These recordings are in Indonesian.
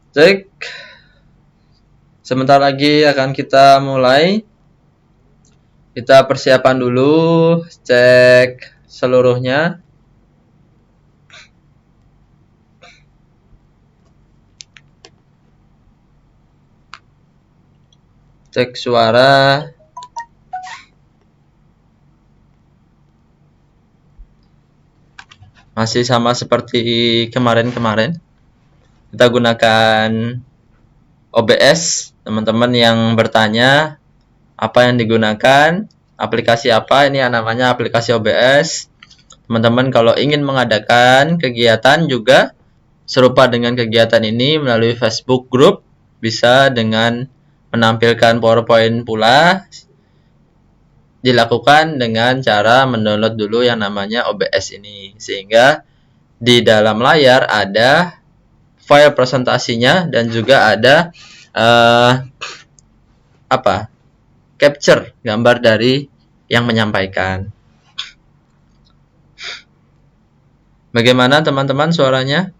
Cek. Sebentar lagi akan kita mulai. Kita persiapan dulu, cek seluruhnya. Cek suara. Masih sama seperti kemarin-kemarin. Kita gunakan OBS. Teman-teman yang bertanya apa yang digunakan, aplikasi apa, ini namanya aplikasi OBS. Teman-teman kalau ingin mengadakan kegiatan juga serupa dengan kegiatan ini melalui Facebook Group, bisa dengan menampilkan PowerPoint pula, dilakukan dengan cara mendownload dulu yang namanya OBS ini, sehingga di dalam layar ada file presentasinya dan juga ada capture gambar dari yang menyampaikan. Bagaimana teman-teman suaranya?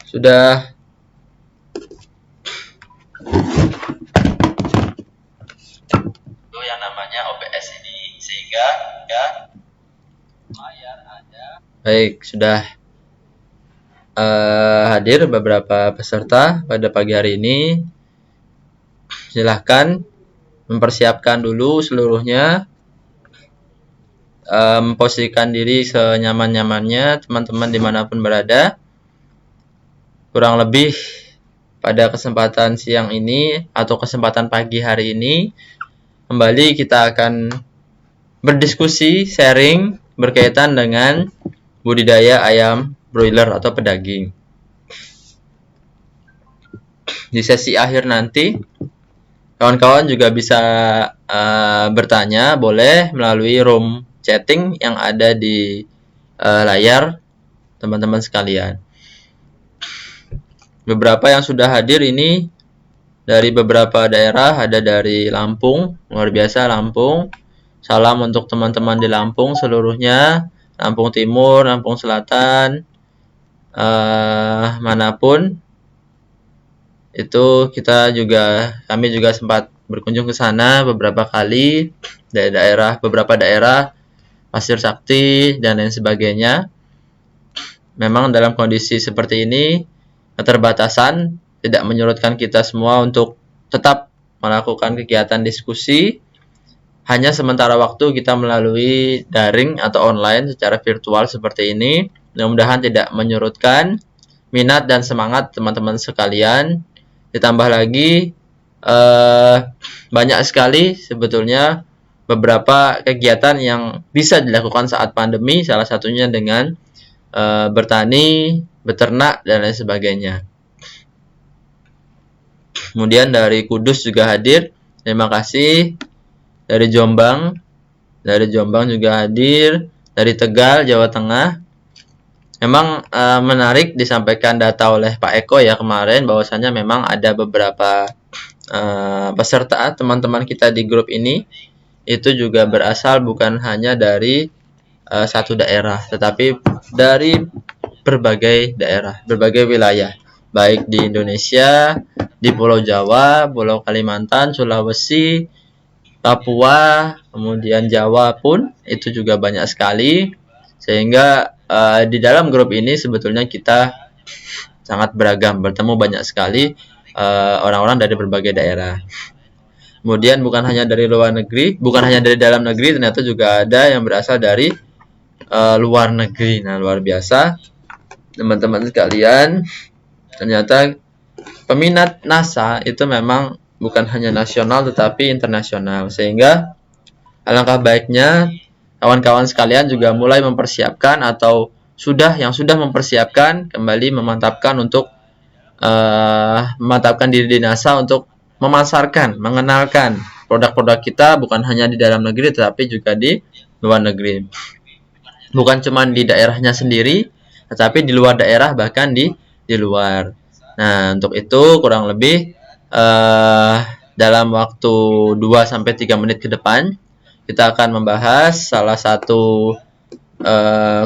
Sudah yang namanya OBS ini, sehingga layar ada. Baik, sudah hadir beberapa peserta pada pagi hari ini. Silahkan mempersiapkan dulu seluruhnya, memposisikan diri senyaman-nyamannya teman-teman dimanapun berada. Kurang lebih pada kesempatan siang ini atau kesempatan pagi hari ini, kembali kita akan berdiskusi, sharing berkaitan dengan budidaya ayam broiler atau pedaging. Di sesi akhir nanti, kawan-kawan juga bisa bertanya, boleh melalui room chatting yang ada di layar teman-teman sekalian. Beberapa yang sudah hadir ini dari beberapa daerah, ada dari Lampung, luar biasa Lampung. Salam untuk teman-teman di Lampung seluruhnya, Lampung Timur, Lampung Selatan, manapun. Itu kami juga sempat berkunjung ke sana beberapa kali, dari beberapa daerah, Pasir Sakti dan lain sebagainya. Memang dalam kondisi seperti ini, keterbatasan tidak menyurutkan kita semua untuk tetap melakukan kegiatan diskusi. Hanya sementara waktu kita melalui daring atau online secara virtual seperti ini. Mudah-mudahan tidak menyurutkan minat dan semangat teman-teman sekalian. Ditambah lagi banyak sekali sebetulnya beberapa kegiatan yang bisa dilakukan saat pandemi, salah satunya dengan bertani, beternak, dan lain sebagainya. Kemudian dari Kudus juga hadir, terima kasih. Dari Jombang juga hadir. Dari Tegal, Jawa Tengah. Memang menarik disampaikan data oleh Pak Eko ya kemarin, bahwasannya memang ada beberapa peserta teman-teman kita di grup ini itu juga berasal bukan hanya dari satu daerah, tetapi dari berbagai daerah, berbagai wilayah, baik di Indonesia, di Pulau Jawa, Pulau Kalimantan, Sulawesi, Papua, kemudian Jawa pun itu juga banyak sekali, sehingga di dalam grup ini sebetulnya kita sangat beragam, bertemu banyak sekali orang-orang dari berbagai daerah. Kemudian bukan hanya dari luar negeri, bukan hanya dari dalam negeri, ternyata juga ada yang berasal dari luar negeri. Nah, luar biasa teman-teman sekalian, ternyata peminat NASA itu memang bukan hanya nasional tetapi internasional, sehingga alangkah baiknya kawan-kawan sekalian juga mulai mempersiapkan atau sudah mempersiapkan kembali, memantapkan untuk memantapkan diri di NASA untuk memasarkan, mengenalkan produk-produk kita bukan hanya di dalam negeri tetapi juga di luar negeri. Bukan cuma di daerahnya sendiri, tetapi di luar daerah, bahkan di luar. Nah, untuk itu kurang lebih dalam waktu 2-3 menit ke depan kita akan membahas salah satu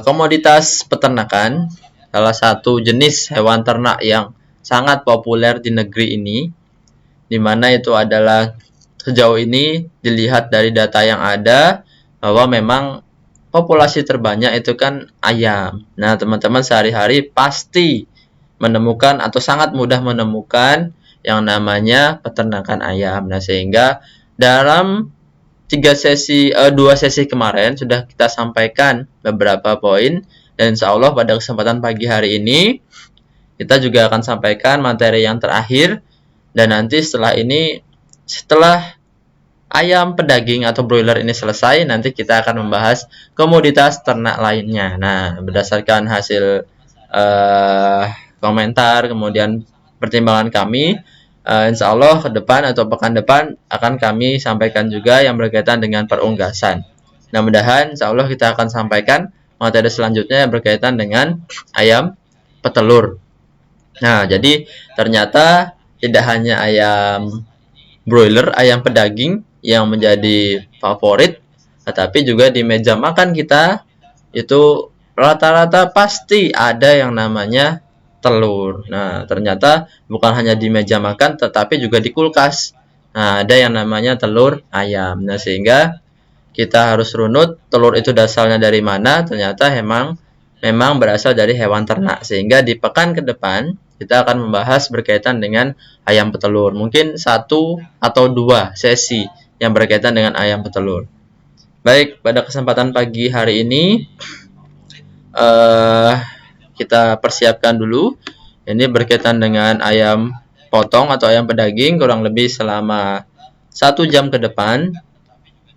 komoditas peternakan, salah satu jenis hewan ternak yang sangat populer di negeri ini, di mana itu adalah sejauh ini dilihat dari data yang ada bahwa memang populasi terbanyak itu kan ayam. Nah, teman-teman sehari-hari pasti menemukan atau sangat mudah menemukan yang namanya peternakan ayam. Nah, sehingga dalam 2 sesi kemarin sudah kita sampaikan beberapa poin, dan insya Allah pada kesempatan pagi hari ini kita juga akan sampaikan materi yang terakhir, dan nanti setelah ayam pedaging atau broiler ini selesai, nanti kita akan membahas komoditas ternak lainnya. Nah, berdasarkan hasil komentar kemudian pertimbangan kami, insya Allah ke depan atau pekan depan akan kami sampaikan juga yang berkaitan dengan perunggasan. Mudah-mudahan insya Allah kita akan sampaikan materi selanjutnya yang berkaitan dengan ayam petelur. Nah, jadi ternyata tidak hanya ayam broiler, ayam pedaging yang menjadi favorit, tetapi juga di meja makan kita itu rata-rata pasti ada yang namanya telur. Nah, ternyata bukan hanya di meja makan, tetapi juga di kulkas. Nah, ada yang namanya telur ayam. Nah, sehingga kita harus runut telur itu asalnya dari mana. Ternyata memang berasal dari hewan ternak. Sehingga di pekan ke depan kita akan membahas berkaitan dengan ayam petelur. Mungkin 1 atau 2 sesi yang berkaitan dengan ayam petelur. Baik, pada kesempatan pagi hari ini kita persiapkan dulu. Ini berkaitan dengan ayam potong atau ayam pedaging, kurang lebih selama 1 jam ke depan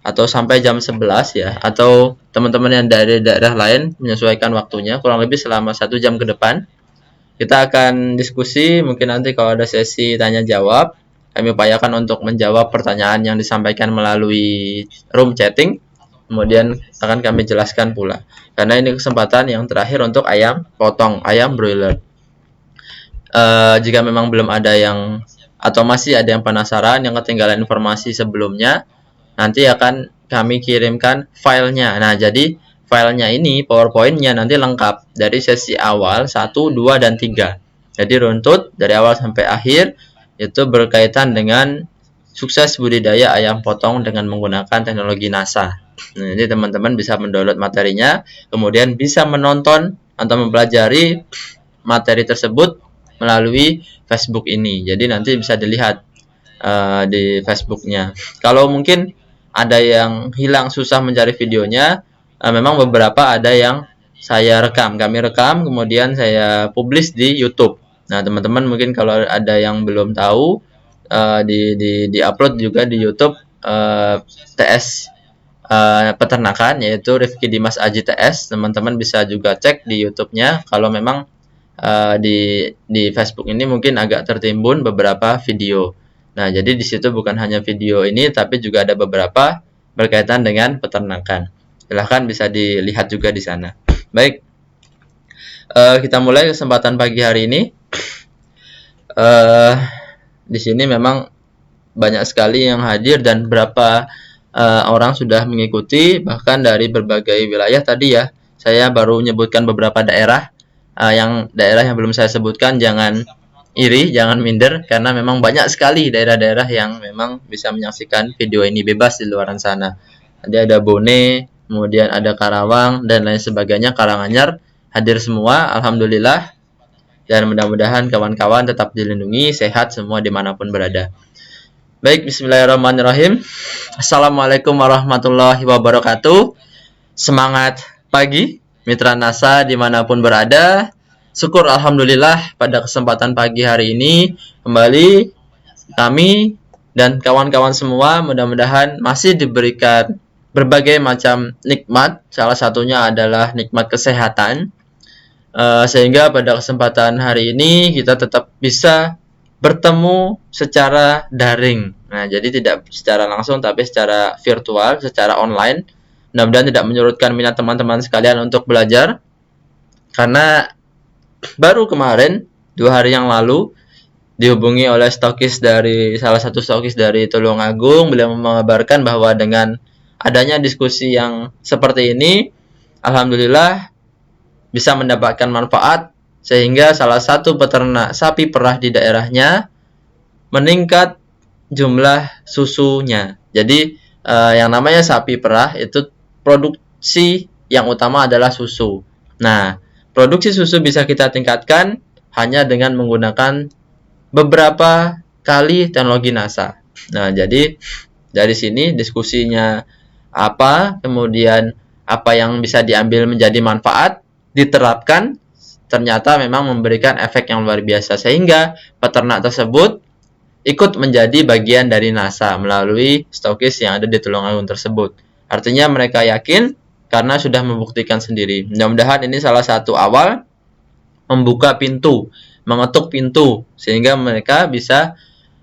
atau sampai jam 11 ya, atau teman-teman yang dari daerah lain menyesuaikan waktunya, kurang lebih selama 1 jam ke depan kita akan diskusi. Mungkin nanti kalau ada sesi tanya jawab, kami upayakan untuk menjawab pertanyaan yang disampaikan melalui room chatting, kemudian akan kami jelaskan pula, karena ini kesempatan yang terakhir untuk ayam potong, ayam broiler. Jika memang belum ada yang atau masih ada yang penasaran, yang ketinggalan informasi sebelumnya, nanti akan kami kirimkan filenya. Nah, jadi filenya ini, PowerPoint-nya nanti lengkap dari sesi awal 1, 2, dan 3. Jadi runtut dari awal sampai akhir itu berkaitan dengan sukses budidaya ayam potong dengan menggunakan teknologi NASA. Nah, jadi teman-teman bisa mendownload materinya, kemudian bisa menonton atau mempelajari materi tersebut melalui Facebook ini. Jadi nanti bisa dilihat di Facebooknya. Kalau mungkin ada yang hilang susah mencari videonya, memang beberapa ada yang kami rekam, kemudian saya publish di YouTube. Nah, teman-teman mungkin kalau ada yang belum tahu, di upload juga di YouTube TS peternakan, yaitu Rifki Dimas Aji TS. Teman-teman bisa juga cek di YouTube-nya. Kalau memang di Facebook ini mungkin agak tertimbun beberapa video. Nah, jadi di situ bukan hanya video ini, tapi juga ada beberapa berkaitan dengan peternakan. Silahkan bisa dilihat juga di sana. Baik, kita mulai kesempatan pagi hari ini. Di sini memang banyak sekali yang hadir dan berapa orang sudah mengikuti, bahkan dari berbagai wilayah. Tadi ya, saya baru menyebutkan beberapa daerah. Yang daerah yang belum saya sebutkan jangan iri, jangan minder, karena memang banyak sekali daerah-daerah yang memang bisa menyaksikan video ini bebas di luaran sana. Tadi ada Bone, kemudian ada Karawang, dan lain sebagainya, Karanganyar, hadir semua, alhamdulillah. Dan mudah-mudahan kawan-kawan tetap dilindungi, sehat semua dimanapun berada. Baik, bismillahirrahmanirrahim. Assalamualaikum warahmatullahi wabarakatuh. Semangat pagi, mitra NASA dimanapun berada. Syukur alhamdulillah pada kesempatan pagi hari ini kembali kami dan kawan-kawan semua mudah-mudahan masih diberikan berbagai macam nikmat. Salah satunya adalah nikmat kesehatan, sehingga pada kesempatan hari ini kita tetap bisa bertemu secara daring. Nah, jadi tidak secara langsung tapi secara virtual, secara online. Mudah-mudahan tidak menyurutkan minat teman-teman sekalian untuk belajar, karena baru kemarin 2 hari yang lalu dihubungi oleh salah satu stokis dari Tulungagung. Beliau mengabarkan bahwa dengan adanya diskusi yang seperti ini alhamdulillah bisa mendapatkan manfaat sehingga salah satu peternak sapi perah di daerahnya meningkat jumlah susunya. Jadi yang namanya sapi perah itu produksi yang utama adalah susu. Nah, produksi susu bisa kita tingkatkan hanya dengan menggunakan beberapa kali teknologi NASA. Nah, jadi dari sini diskusinya apa, kemudian apa yang bisa diambil menjadi manfaat, diterapkan, ternyata memang memberikan efek yang luar biasa sehingga peternak tersebut ikut menjadi bagian dari NASA melalui stokis yang ada di Tulungagung tersebut. Artinya mereka yakin karena sudah membuktikan sendiri. Mudah-mudahan ini salah satu awal membuka pintu, mengetuk pintu sehingga mereka bisa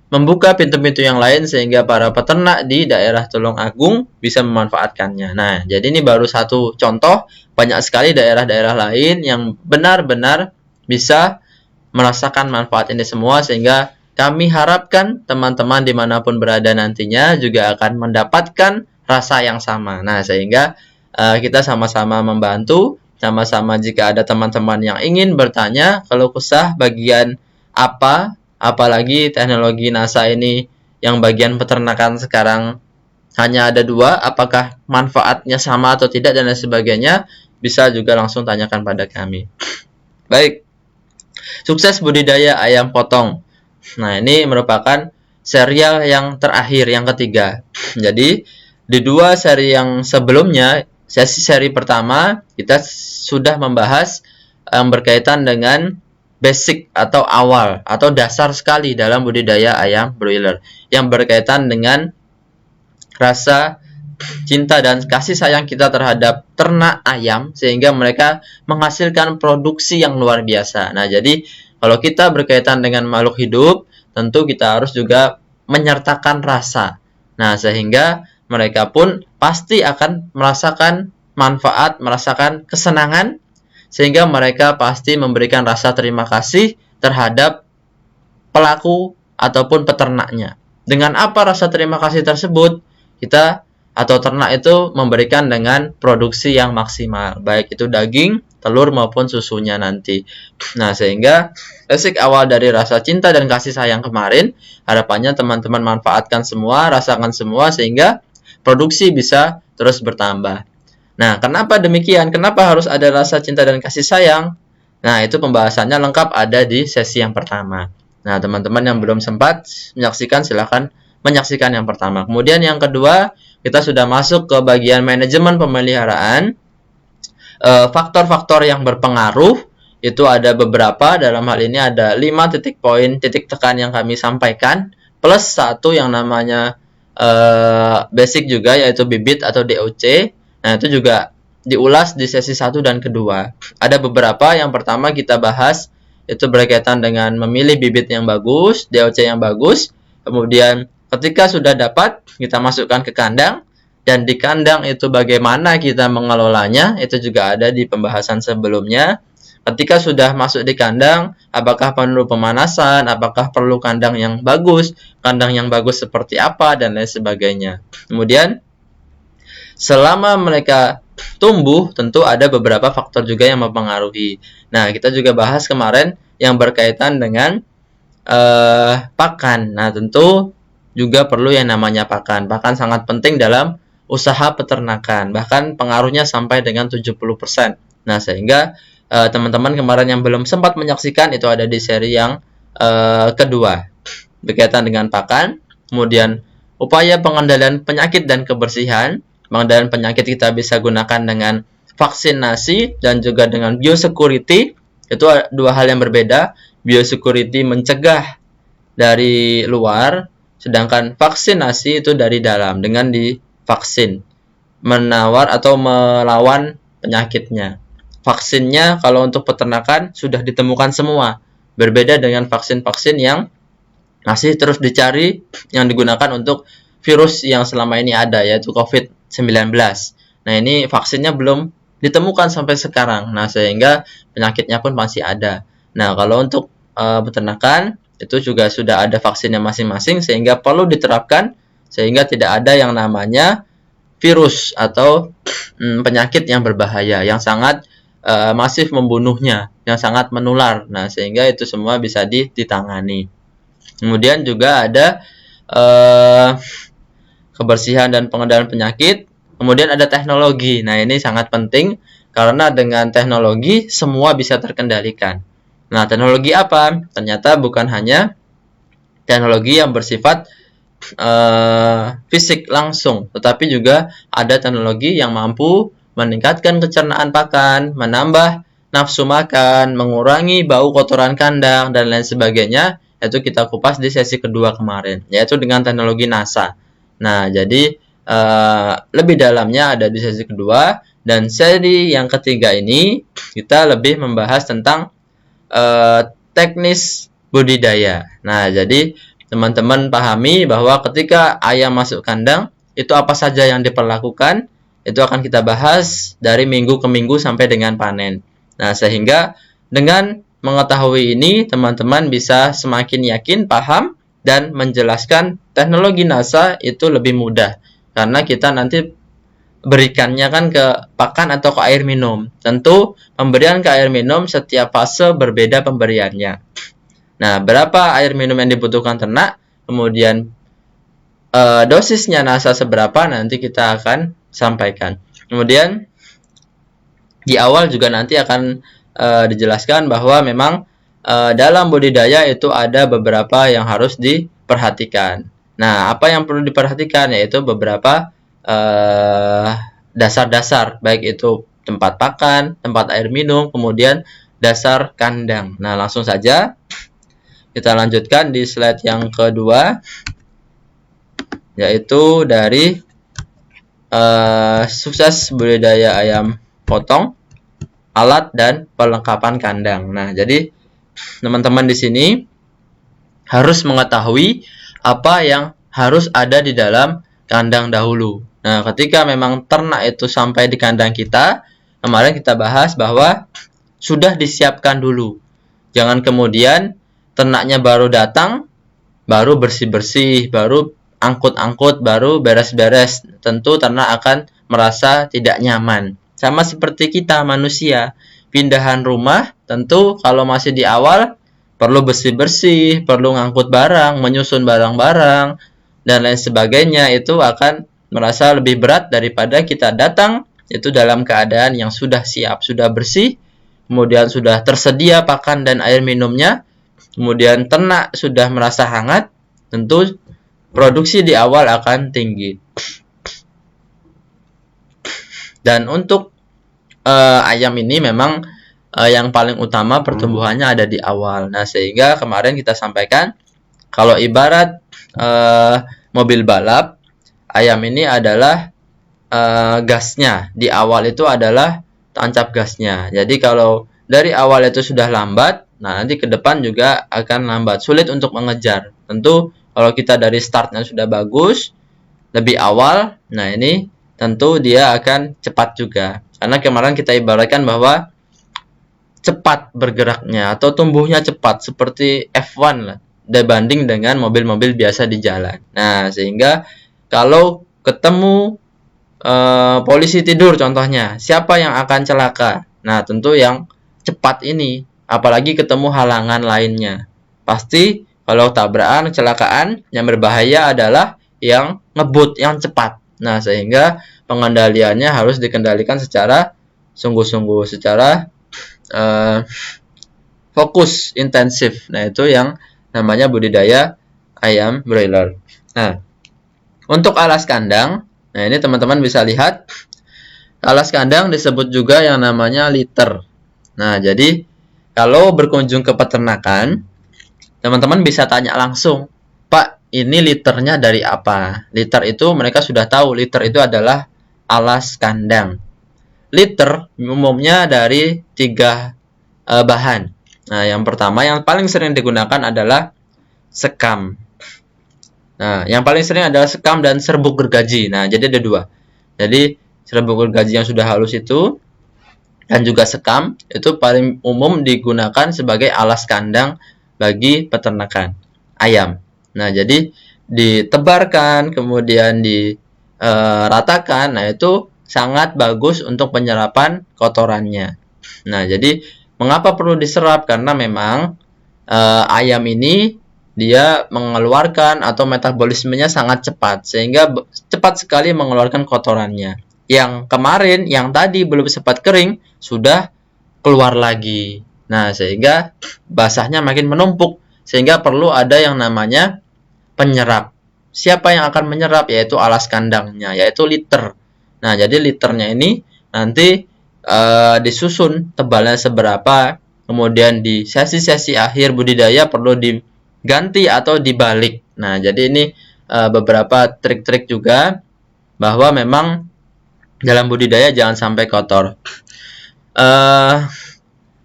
membuka pintu-pintu yang lain sehingga para peternak di daerah Tulungagung bisa memanfaatkannya. Nah, jadi ini baru satu contoh, banyak sekali daerah-daerah lain yang benar-benar bisa merasakan manfaat ini semua sehingga kami harapkan teman-teman dimanapun berada nantinya juga akan mendapatkan rasa yang sama. Nah, sehingga kita sama-sama membantu, sama-sama jika ada teman-teman yang ingin bertanya kalau kesah bagian apa, apalagi teknologi NASA ini yang bagian peternakan sekarang hanya ada 2, apakah manfaatnya sama atau tidak dan lain sebagainya, bisa juga langsung tanyakan pada kami. Baik, sukses budidaya ayam potong. Nah, ini merupakan serial yang terakhir, yang ketiga. Jadi, di 2 seri yang sebelumnya, seri pertama, kita sudah membahas yang berkaitan dengan basic atau awal, atau dasar sekali dalam budidaya ayam broiler. Yang berkaitan dengan rasa cinta dan kasih sayang kita terhadap ternak ayam, sehingga mereka menghasilkan produksi yang luar biasa. Nah, jadi kalau kita berkaitan dengan makhluk hidup, tentu kita harus juga menyertakan rasa. Nah, sehingga mereka pun pasti akan merasakan manfaat, merasakan kesenangan, sehingga mereka pasti memberikan rasa terima kasih terhadap pelaku ataupun peternaknya. Dengan apa rasa terima kasih tersebut? Kita atau ternak itu memberikan dengan produksi yang maksimal, baik itu daging, telur maupun susunya nanti. Nah, sehingga basic awal dari rasa cinta dan kasih sayang kemarin, harapannya teman-teman manfaatkan semua, rasakan semua sehingga produksi bisa terus bertambah. Nah, kenapa demikian? Kenapa harus ada rasa cinta dan kasih sayang? Nah, itu pembahasannya lengkap ada di sesi yang pertama. Nah, teman-teman yang belum sempat menyaksikan silahkan menyaksikan yang pertama. Kemudian yang kedua, kita sudah masuk ke bagian manajemen pemeliharaan. Faktor-faktor yang berpengaruh itu ada beberapa, dalam hal ini ada 5 titik poin, titik tekan yang kami sampaikan, plus 1 yang namanya basic juga, yaitu bibit atau DOC. Nah, itu juga diulas di sesi 1 dan kedua. Ada beberapa, yang pertama kita bahas itu berkaitan dengan memilih bibit yang bagus, DOC yang bagus, kemudian ketika sudah dapat, kita masukkan ke kandang, dan di kandang itu bagaimana kita mengelolanya, itu juga ada di pembahasan sebelumnya. Ketika sudah masuk di kandang, apakah perlu pemanasan, apakah perlu kandang yang bagus seperti apa, dan lain sebagainya. Kemudian, selama mereka tumbuh, tentu ada beberapa faktor juga yang mempengaruhi. Nah, kita juga bahas kemarin yang berkaitan dengan pakan. Nah, tentu juga perlu yang namanya pakan. Pakan sangat penting dalam usaha peternakan. Bahkan pengaruhnya sampai dengan 70%. Nah, sehingga teman-teman kemarin yang belum sempat menyaksikan itu ada di seri yang kedua. Berkaitan dengan pakan. Kemudian upaya pengendalian penyakit dan kebersihan. Pengendalian penyakit kita bisa gunakan dengan vaksinasi dan juga dengan biosecurity. Itu 2 hal yang berbeda. Biosecurity mencegah dari luar, sedangkan vaksinasi itu dari dalam dengan divaksin, menawar atau melawan penyakitnya. Vaksinnya kalau untuk peternakan sudah ditemukan semua, berbeda dengan vaksin-vaksin yang masih terus dicari, yang digunakan untuk virus yang selama ini ada, yaitu COVID-19. Nah, ini vaksinnya belum ditemukan sampai sekarang. Nah, sehingga penyakitnya pun masih ada. Nah, kalau untuk peternakan itu juga sudah ada vaksinnya masing-masing, sehingga perlu diterapkan sehingga tidak ada yang namanya virus atau penyakit yang berbahaya, yang sangat masif membunuhnya, yang sangat menular. Nah, sehingga itu semua bisa ditangani. Kemudian juga ada kebersihan dan pengendalian penyakit. Kemudian ada teknologi. Nah, ini sangat penting karena dengan teknologi semua bisa terkendalikan. Nah, teknologi apa? Ternyata bukan hanya teknologi yang bersifat fisik langsung, tetapi juga ada teknologi yang mampu meningkatkan pencernaan pakan, menambah nafsu makan, mengurangi bau kotoran kandang, dan lain sebagainya. Itu kita kupas di sesi kedua kemarin, yaitu dengan teknologi NASA. Nah, jadi lebih dalamnya ada di sesi kedua, dan seri yang ketiga ini kita lebih membahas tentang teknis budidaya. Nah, jadi teman-teman pahami bahwa ketika ayam masuk kandang, itu apa saja yang diperlakukan, itu akan kita bahas dari minggu ke minggu sampai dengan panen. Nah, sehingga dengan mengetahui ini, teman-teman bisa semakin yakin, paham, dan menjelaskan teknologi NASA itu lebih mudah. Karena kita nanti berikannya kan ke pakan atau ke air minum. Tentu pemberian ke air minum setiap fase berbeda pemberiannya. Nah, berapa air minum yang dibutuhkan ternak, kemudian dosisnya NASA seberapa, nanti kita akan sampaikan. Kemudian di awal juga nanti akan dijelaskan bahwa memang dalam budidaya itu ada beberapa yang harus diperhatikan. Nah, apa yang perlu diperhatikan yaitu beberapa dasar-dasar, baik itu tempat pakan, tempat air minum, kemudian dasar kandang. Nah, langsung saja kita lanjutkan di slide yang kedua, yaitu dari sukses budidaya ayam potong, alat dan perlengkapan kandang. Nah, jadi teman-teman di sini harus mengetahui apa yang harus ada di dalam kandang dahulu. Nah, ketika memang ternak itu sampai di kandang kita, kemarin kita bahas bahwa sudah disiapkan dulu. Jangan kemudian ternaknya baru datang, baru bersih-bersih, baru angkut-angkut, baru beres-beres. Tentu ternak akan merasa tidak nyaman. Sama seperti kita manusia, pindahan rumah, tentu kalau masih di awal, perlu bersih-bersih, perlu ngangkut barang, menyusun barang-barang, dan lain sebagainya. Itu akan merasa lebih berat daripada kita datang, itu dalam keadaan yang sudah siap, sudah bersih, kemudian sudah tersedia pakan dan air minumnya, kemudian ternak sudah merasa hangat, tentu produksi di awal akan tinggi. Dan untuk ayam ini memang yang paling utama pertumbuhannya ada di awal. Nah, sehingga kemarin kita sampaikan kalau ibarat mobil balap, ayam ini adalah gasnya. Di awal itu adalah tancap gasnya. Jadi kalau dari awal itu sudah lambat, nah nanti ke depan juga akan lambat, sulit untuk mengejar. Tentu kalau kita dari startnya sudah bagus, lebih awal, nah ini tentu dia akan cepat juga. Karena kemarin kita ibaratkan bahwa cepat bergeraknya atau tumbuhnya cepat seperti F1 lah, dibanding dengan mobil-mobil biasa di jalan. Nah, sehingga kalau ketemu polisi tidur contohnya, siapa yang akan celaka? Nah, tentu yang cepat ini. Apalagi ketemu halangan lainnya. Pasti kalau tabrakan, kecelakaan, yang berbahaya adalah yang ngebut, yang cepat. Nah, sehingga pengendaliannya harus dikendalikan secara sungguh-sungguh, secara fokus, intensif. Nah, itu yang namanya budidaya ayam broiler. Nah, untuk alas kandang, nah ini teman-teman bisa lihat, alas kandang disebut juga yang namanya liter. Nah, jadi kalau berkunjung ke peternakan, teman-teman bisa tanya langsung, Pak, ini liternya dari apa? Liter itu mereka sudah tahu, liter itu adalah alas kandang. Liter umumnya dari 3 bahan. Nah, yang pertama yang paling sering digunakan adalah sekam. Nah, yang paling sering adalah sekam dan serbuk gergaji. Nah, jadi ada 2. Jadi serbuk gergaji yang sudah halus itu dan juga sekam itu paling umum digunakan sebagai alas kandang bagi peternakan ayam. Nah, jadi ditebarkan, kemudian ratakan, nah itu sangat bagus untuk penyerapan kotorannya. Nah, jadi mengapa perlu diserap? Karena memang ayam ini dia mengeluarkan atau metabolismenya sangat cepat, sehingga cepat sekali mengeluarkan kotorannya. Yang kemarin, yang tadi belum sempat kering, sudah keluar lagi. Nah, sehingga basahnya makin menumpuk, sehingga perlu ada yang namanya penyerap. Siapa yang akan menyerap? Yaitu alas kandangnya, yaitu liter. Nah, jadi liternya ini nanti disusun tebalnya seberapa, kemudian di sesi-sesi akhir budidaya perlu diganti atau dibalik. Nah, jadi ini beberapa trik-trik juga bahwa memang dalam budidaya jangan sampai kotor.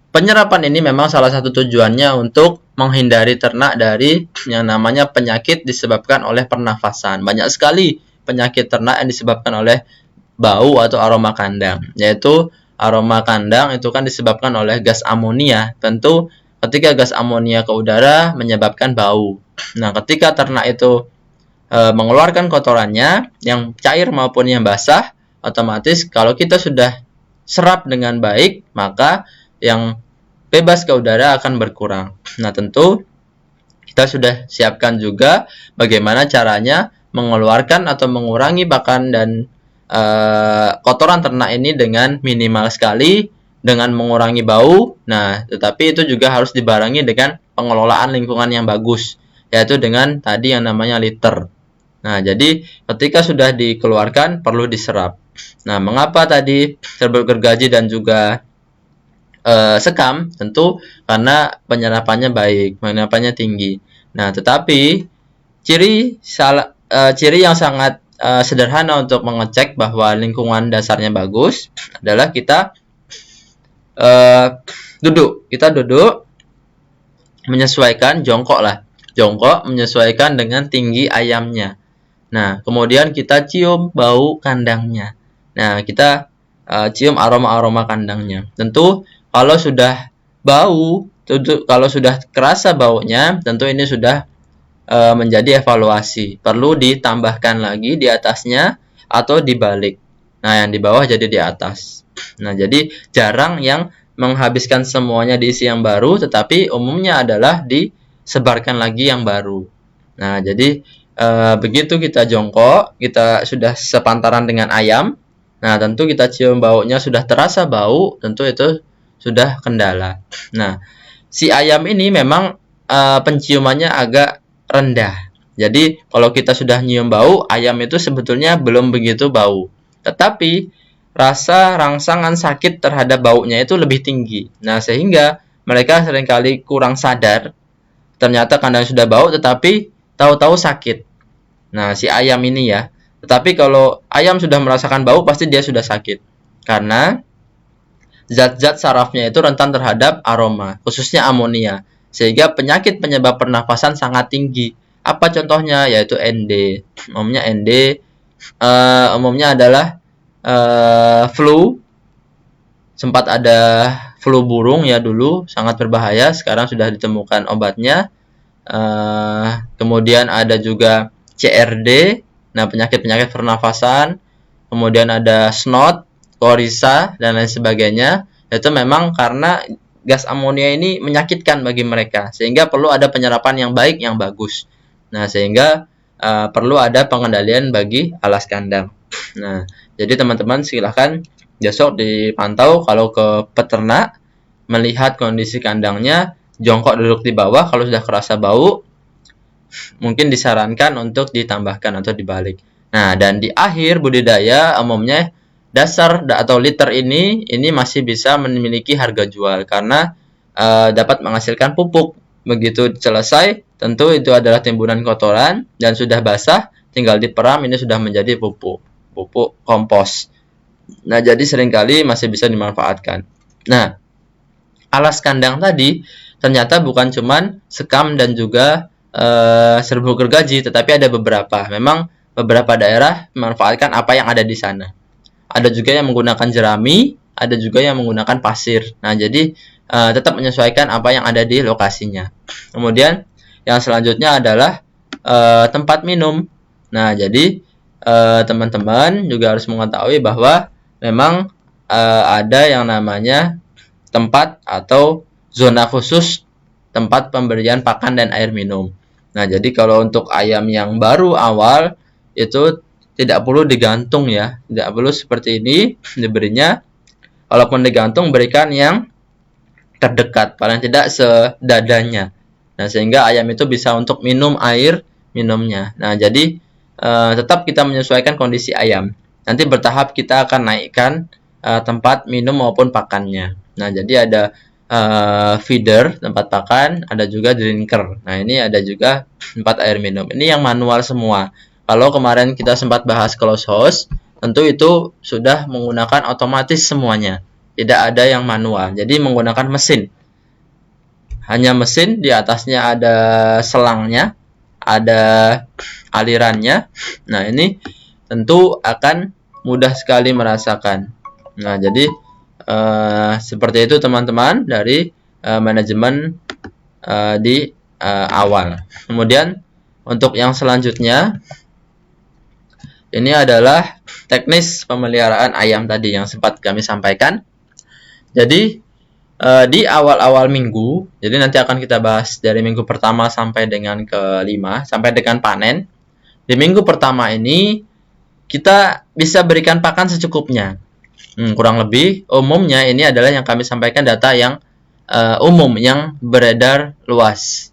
Penyerapan ini memang salah satu tujuannya untuk menghindari ternak dari yang namanya penyakit disebabkan oleh pernafasan. Banyak sekali penyakit ternak yang disebabkan oleh bau atau aroma kandang, yaitu aroma kandang itu kan disebabkan oleh gas amonia. Tentu ketika gas amonia ke udara menyebabkan bau. Nah, ketika ternak itu mengeluarkan kotorannya yang cair maupun yang basah, otomatis kalau kita sudah serap dengan baik, maka yang bebas ke udara akan berkurang. Nah, tentu kita sudah siapkan juga bagaimana caranya mengeluarkan atau mengurangi pakan dan kotoran ternak ini dengan minimal sekali, dengan mengurangi bau. Nah, tetapi itu juga harus dibarengi dengan pengelolaan lingkungan yang bagus, yaitu dengan tadi yang namanya liter. Nah, jadi ketika sudah dikeluarkan perlu diserap. Nah, mengapa tadi serbuk gergaji dan juga sekam? Tentu karena penyerapannya baik, penyerapannya tinggi. Nah, tetapi ciri yang sangat sederhana untuk mengecek bahwa lingkungan dasarnya bagus adalah kita duduk menyesuaikan, jongkok menyesuaikan dengan tinggi ayamnya. Nah, kemudian kita cium bau kandangnya. Nah, kita cium aroma-aroma kandangnya. Tentu kalau sudah kalau sudah kerasa baunya, tentu ini sudah menjadi evaluasi. Perlu ditambahkan lagi di atasnya atau dibalik. Nah, yang di bawah jadi di atas. Nah, jadi jarang yang menghabiskan semuanya diisi yang baru, tetapi umumnya adalah disebarkan lagi yang baru. Nah, jadi begitu kita jongkok, kita sudah sepantaran dengan ayam. Nah, tentu kita cium baunya sudah terasa bau, tentu itu sudah kendala. Nah, si ayam ini memang penciumannya agak rendah. Jadi, kalau kita sudah nyium bau, ayam itu sebetulnya belum begitu bau. Tetapi, rasa rangsangan sakit terhadap baunya itu lebih tinggi. Nah, sehingga mereka seringkali kurang sadar. Ternyata kandang sudah bau, tetapi tahu-tahu sakit. Nah, si ayam ini ya. Tetapi kalau ayam sudah merasakan bau, pasti dia sudah sakit. Karena zat-zat sarafnya itu rentan terhadap aroma, khususnya amonia. Sehingga penyakit penyebab pernafasan sangat tinggi. Apa contohnya? Yaitu ND. Umumnya ND umumnya adalah flu. Sempat ada flu burung ya dulu, sangat berbahaya. Sekarang sudah ditemukan obatnya. Kemudian ada juga CRD, nah penyakit-penyakit pernafasan. Kemudian ada snot, korisa, dan lain sebagainya. Itu memang karena gas amonia ini menyakitkan bagi mereka, sehingga perlu ada penyerapan yang baik, yang bagus. Nah, sehingga perlu ada pengendalian bagi alas kandang. Nah, jadi teman-teman silahkan besok dipantau kalau ke peternak, melihat kondisi kandangnya, jongkok duduk di bawah. Kalau sudah kerasa bau, mungkin disarankan untuk ditambahkan atau dibalik. Nah, dan di akhir budidaya umumnya dasar atau liter ini masih bisa memiliki harga jual karena dapat menghasilkan pupuk. Begitu selesai, tentu itu adalah timbunan kotoran dan sudah basah, tinggal diperam, ini sudah menjadi pupuk kompos. Nah, jadi seringkali masih bisa dimanfaatkan. Nah, alas kandang tadi ternyata bukan cuman sekam dan juga serbuk gergaji, tetapi ada beberapa. Memang beberapa daerah memanfaatkan apa yang ada di sana. Ada juga yang menggunakan jerami, ada juga yang menggunakan pasir. Nah, jadi tetap menyesuaikan apa yang ada di lokasinya. Kemudian yang selanjutnya adalah tempat minum. Nah, jadi teman-teman juga harus mengetahui bahwa memang ada yang namanya tempat atau zona khusus tempat pemberian pakan dan air minum. Nah, jadi kalau untuk ayam yang baru awal itu tidak perlu digantung ya, tidak perlu seperti ini diberinya. Walaupun digantung, berikan yang terdekat, paling tidak sedadanya. Nah, sehingga ayam itu bisa untuk minum air minumnya. Nah, jadi tetap kita menyesuaikan kondisi ayam. Nanti bertahap kita akan naikkan tempat minum maupun pakannya. Nah, jadi ada feeder, tempat pakan, ada juga drinker. Nah, ini ada juga tempat air minum. Ini yang manual semua. Kalau kemarin kita sempat bahas close house, tentu itu sudah menggunakan otomatis semuanya. Tidak ada yang manual. Jadi menggunakan mesin. Hanya mesin, di atasnya ada selangnya, ada alirannya. Nah, ini tentu akan mudah sekali merasakan. Nah, jadi seperti itu teman-teman dari manajemen di awal. Kemudian untuk yang selanjutnya, ini adalah teknis pemeliharaan ayam tadi yang sempat kami sampaikan. Jadi di awal-awal minggu, jadi nanti akan kita bahas dari minggu pertama sampai dengan ke-5, sampai dengan panen. Di minggu pertama ini, kita bisa berikan pakan secukupnya. Kurang lebih, umumnya ini adalah yang kami sampaikan data yang umum, yang beredar luas.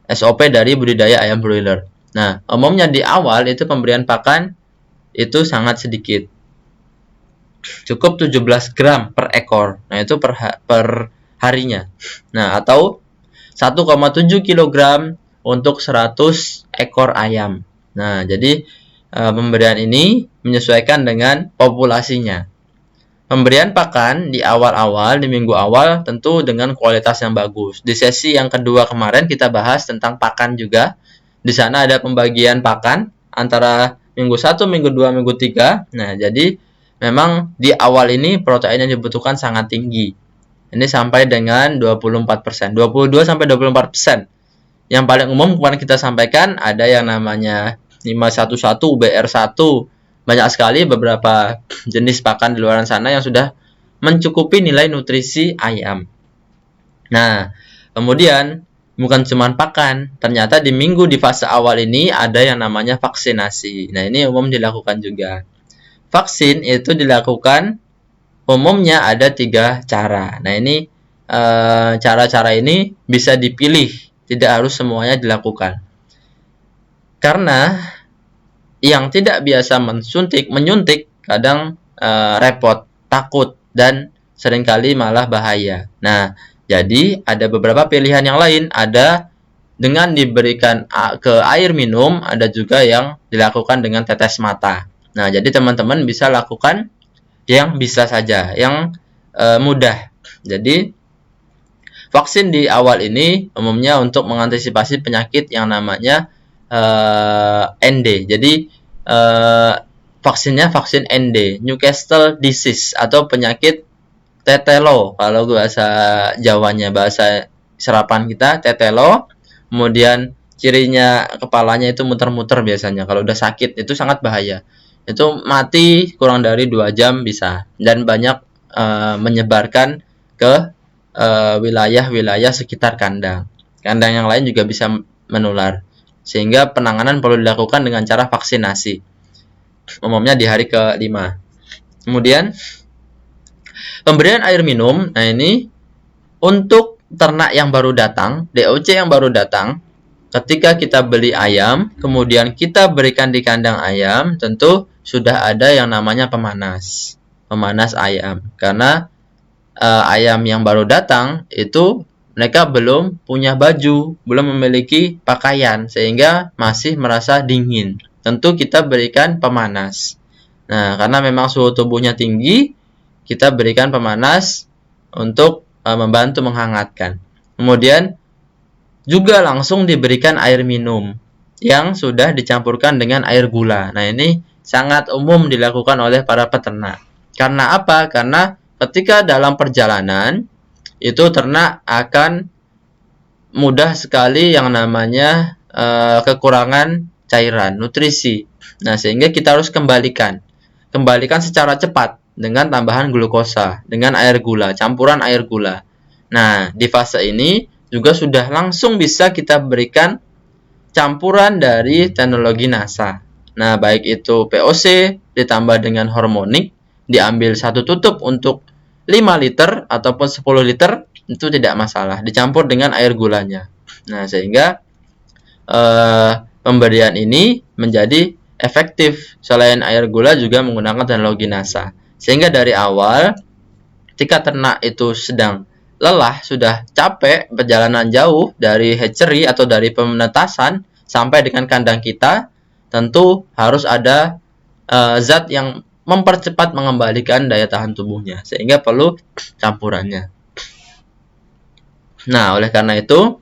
SOP dari budidaya ayam broiler. Nah, umumnya di awal itu pemberian pakan itu sangat sedikit. Cukup 17 gram per ekor. Nah, itu per harinya. Nah, atau 1,7 kg untuk 100 ekor ayam. Nah, jadi pemberian ini menyesuaikan dengan populasinya. Pemberian pakan di awal-awal, di minggu awal, tentu dengan kualitas yang bagus. Di sesi yang kedua kemarin kita bahas tentang pakan juga. Di sana ada pembagian pakan antara minggu 1, minggu 2, minggu 3. Nah, jadi memang di awal ini protein yang dibutuhkan sangat tinggi. Ini sampai dengan 24%. 22-24%. Yang paling umum kemarin kita sampaikan ada yang namanya 511, BR1. Banyak sekali beberapa jenis pakan di luar sana yang sudah mencukupi nilai nutrisi ayam. Nah, kemudian bukan cuma pakan, ternyata di minggu di fase awal ini ada yang namanya vaksinasi. Nah, ini umum dilakukan juga. Vaksin itu dilakukan umumnya ada 3 cara. Nah, ini cara-cara ini bisa dipilih, tidak harus semuanya dilakukan. Karena yang tidak biasa menyuntik kadang repot, takut, dan seringkali malah bahaya. Nah, jadi ada beberapa pilihan yang lain. Ada dengan diberikan ke air minum, ada juga yang dilakukan dengan tetes mata. Nah, jadi teman-teman bisa lakukan yang bisa saja, yang mudah. Jadi vaksin di awal ini umumnya untuk mengantisipasi penyakit yang namanya ND. Jadi vaksinnya vaksin ND, Newcastle disease, atau penyakit tetelo kalau bahasa Jawanya, bahasa serapan kita tetelo. Kemudian cirinya kepalanya itu muter-muter biasanya. Kalau udah sakit itu sangat bahaya. Itu mati kurang dari 2 jam bisa, dan banyak menyebarkan ke wilayah-wilayah sekitar kandang. Kandang yang lain juga bisa menular. Sehingga penanganan perlu dilakukan dengan cara vaksinasi. Umumnya di hari ke-5. Kemudian pemberian air minum. Nah, ini untuk ternak yang baru datang, DOC yang baru datang, ketika kita beli ayam, kemudian kita berikan di kandang ayam, tentu sudah ada yang namanya pemanas ayam. Karena ayam yang baru datang itu mereka belum punya baju, belum memiliki pakaian, sehingga masih merasa dingin. Tentu kita berikan pemanas. Nah, karena memang suhu tubuhnya tinggi, kita berikan pemanas untuk membantu menghangatkan. Kemudian juga langsung diberikan air minum yang sudah dicampurkan dengan air gula. Nah, ini sangat umum dilakukan oleh para peternak. Karena apa? Karena ketika dalam perjalanan itu ternak akan mudah sekali yang namanya kekurangan cairan, nutrisi. Nah, sehingga kita harus kembalikan secara cepat dengan tambahan glukosa, dengan air gula, campuran air gula. Nah, di fase ini juga sudah langsung bisa kita berikan campuran dari teknologi NASA. Nah, baik itu POC ditambah dengan hormonik, diambil satu tutup untuk 5 liter ataupun 10 liter, itu tidak masalah, dicampur dengan air gulanya. Nah, sehingga pemberian ini menjadi efektif. Selain air gula juga menggunakan teknologi NASA. Sehingga dari awal, ketika ternak itu sedang lelah, sudah capek perjalanan jauh dari hatchery atau dari penetasan sampai dengan kandang kita, tentu harus ada zat yang mempercepat mengembalikan daya tahan tubuhnya, sehingga perlu campurannya. Nah, oleh karena itu,